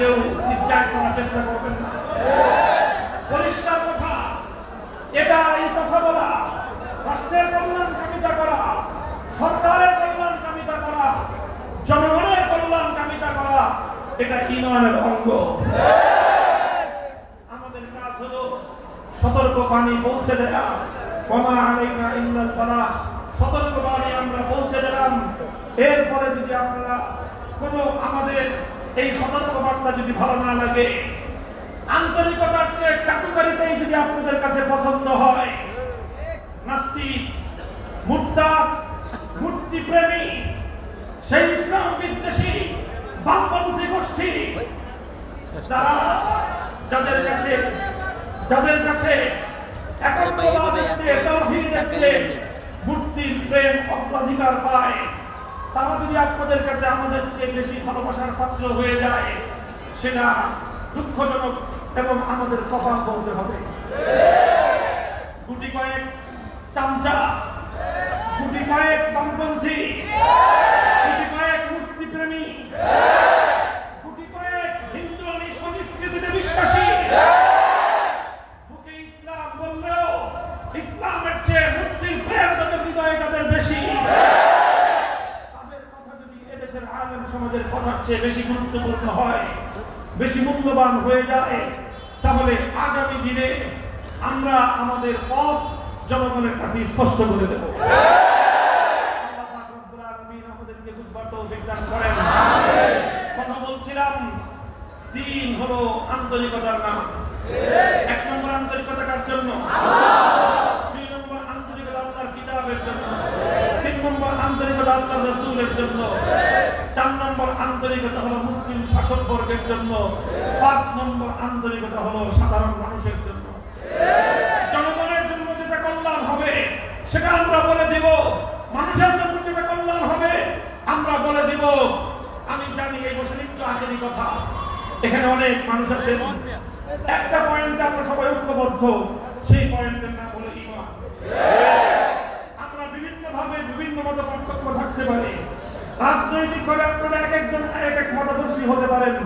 S1: কেউ সিস্টেম করার চেষ্টা করবেন না। পরিষ্কার কথা, এটা এই কথা বলা, রাষ্ট্রের কল্যাণ কামিতা করা, সরকারের কল্যাণ কামিতা করা, জনগণের কল্যাণ কামিতা করা, এটা ঈমানের অঙ্গ। আমাদের কাজ হলো সতর্ক বাণী পৌঁছে দেয়া, ওমা আলাইনা ইল্লাল বালাগ, সতর্ক বাণী আমরা পৌঁছে দিলাম। এরপরে যদি আপনারা কোনো আমাদের এই সতর্ক বার্তা যদি ভালো না লাগে, আন্তরিকতার চেয়ে চাটুকারিতাই যদি আপনাদের কাছে পছন্দ হয়, নাস্তিক, মুরতাদ, মূর্তিপ্রেমী, সেই ইসলাম বিদ্বেষী বামপন্থী গোষ্ঠী, যাদের কাছে একত্ববাদের চেয়ে তাওহীদের চেয়ে মূর্তির প্রেম অগ্রাধিকার পায়, তারা যদি আপনাদের কাছে আমাদের চেয়ে বেশি ভালোবাসার পাত্র হয়ে যায়, সেটা দুঃখজনক এবং আমাদের কপাল বলতে হবে। গুটি কয়েক চামচা, গুটি কয়েক বামপন্থী, গুটি কয়েক মূর্তিপ্রেমী, গুটি কয়েক হিন্দুয়ানি সংস্কৃতিতে বিশ্বাসী, মুখে ইসলাম বললেও ইসলামের চেয়ে মূর্তির প্রেম তাদের হৃদয়ে তাদের বেশি, আলেম সমাজের কথার চেয়ে বেশি গুরুত্বপূর্ণ হয়, বেশি মূল্যবান হয়ে যায়, তাহলে আগামী দিনে আমরা আমাদের পথ জনগণের কাছে স্পষ্ট করে দেব। আল্লাহ পাক রব্বুল আলামিন আমাদেরকে বুঝবার তৌফিক দান করেন। কথা বলছিলাম, দ্বীন হলো আন্তরিকতার নাম। এক নম্বর আন্তরিকতা কার জন্য? দুই নম্বর আন্তরিকতা আল্লাহর কিতাবের জন্য, তিন নম্বর আন্তরিকতা আল্লাহর রাসূলের জন্য, চার নম্বর আন্তরিকতা হলো মুসলিম শাসকবর্গের জন্য, পাঁচ নম্বর আন্তরিকতা হলো সাধারণ মানুষের জন্য। জনগণের জন্য যেটা কল্যাণ হবে সেটা আমরা বলে দিব, মানুষের জন্য যেটা কল্যাণ হবে আমরা বলে দিব। আমি জানি এই বছর একটু আগেরই কথা, এখানে অনেক মানুষ আছে, একটা পয়েন্টে আমরা সবাই ঐক্যবদ্ধ, সেই পয়েন্টের নাম হলো ঈমান। আমরা বিভিন্ন ভাবে বিভিন্ন মত পার্থক্য থাকতে পারি, রাজনৈতিক ভাবে আপনারা এক একজন এক এক মতাদর্শী হতে পারেন।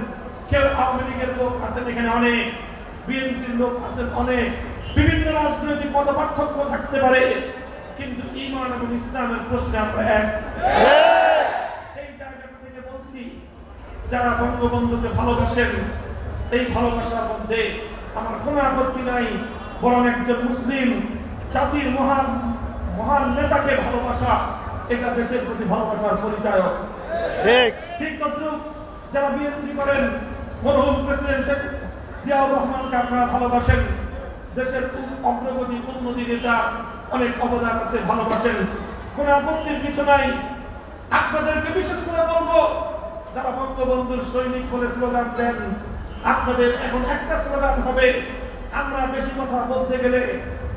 S1: কেউ আওয়ামী লীগের লোক আছেন এখানে অনেক, বিএনপির লোক আছেন অনেক, বিভিন্ন রাজনৈতিক মত পার্থক্য থাকতে পারে, কিন্তু ঈমান এবং ইসলামের প্রশ্নে আমরা এক। এই জায়গা থেকে বলছি, যারা বঙ্গবন্ধুকে ভালোবাসেন, এই ভালোবাসার মধ্যে আমার কোনো আপত্তি নাই, বরং একজন মুসলিম জাতির মহান মহান নেতাকে ভালোবাসা এটা দেশের প্রতি ভালোবাসার পরিচায়ক।
S2: ঠিক
S1: ঠিক তদ্রুপ যারা বিএনপি করেন, মরহুম প্রেসিডেন্ট শেখ জিয়াউর রহমানকে আপনারা ভালোবাসেন, দেশের অগ্রগতি উন্নতি নেতা অনেক অবদান আছে, ভালোবাসেন, কোন আপত্তির কিছু নাই। আপনাদেরকে বিশেষ করে বলবো, যারা বঙ্গবন্ধুর সৈনিক বলে স্লোগান দেন, আপনাদের এখন একটা স্লোগান হবে, আমরা বেশি কথা বলতে গেলে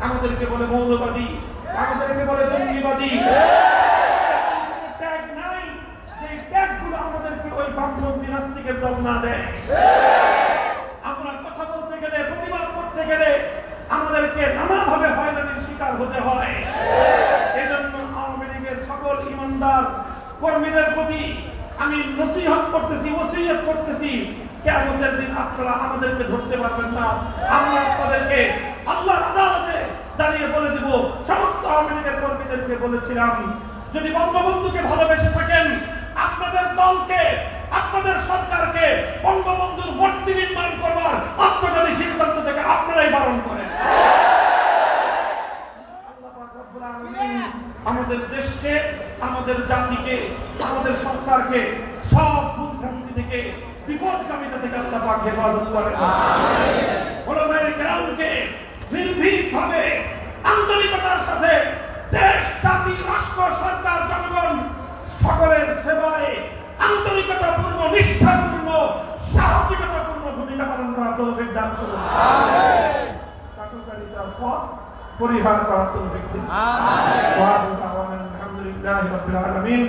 S1: আমাদেরকে বলে মৌলবাদী, আমাদেরকে বলে জঙ্গিবাদী। ট্যাগ নাই, যে ট্যাগগুলো আমাদেরকে ওই বামপন্থী নাস্তিকের দল না দেয়। আমরা কথা বলতে গেলে, প্রতিবাদ করতে গেলে আমাদেরকে নানাভাবে হয়রানির শিকার হতে হয়। এজন্য আওয়ামী লীগের সকল ইমানদার কর্মীদের প্রতি আমি নসিহত করতেছি, ওসিয়ত করতেছি, কিয়ামতের দিন আপনারা আমাদেরকে ধরতে পারবেন না। আমরা আপনাদেরকে আল্লাহর আদালতে দাঁড়িয়ে বলে দেব, সমস্ত আওয়ামী লীগের কর্মীদেরকে বলেছিলাম, যদি বঙ্গবন্ধুকে ভালোবেসে থাকেন, আপনাদের দলকে, আপনাদের সরকারকে বঙ্গবন্ধুর মূর্তি নির্মাণ করবার আত্মঘাতী সিদ্ধান্ত থেকে আপনারাই বারণ করেন। আল্লাহ পাক রব্বুল আলামিন আমাদের দেশকে, আমাদের জাতিকে, আমাদের সরকারকে সব ভুলভ্রান্তি থেকে, বিপদগামিতা থেকে আল্লাহ পাক হেফাজত করেন। ওলামায়ে কেরামকে নির্ভীকভাবে আন্তরিকতার সাথে দেশ, জাতি, রাষ্ট্র, সরকার, জনগণ সকলের সেবায় আন্তরিকতাপূর্ণ, নিষ্ঠাপূর্ণ, সাহসিকতাপূর্ণ ভূমিকা পালন করার তৌফিক দান করুন। চাটুকারিতার পথ পরিহার করার তৌফিক দিন। আলহামদুলিল্লাহি রাব্বিল আলামিন।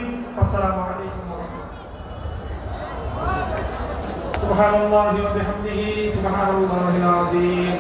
S1: আসসালামু আলাইকুম ওয়া রাহমাতুল্লাহ। সুবহানাল্লাহি ওয়া বিহামদিহি, সুবহানাল্লাহিল আযীম।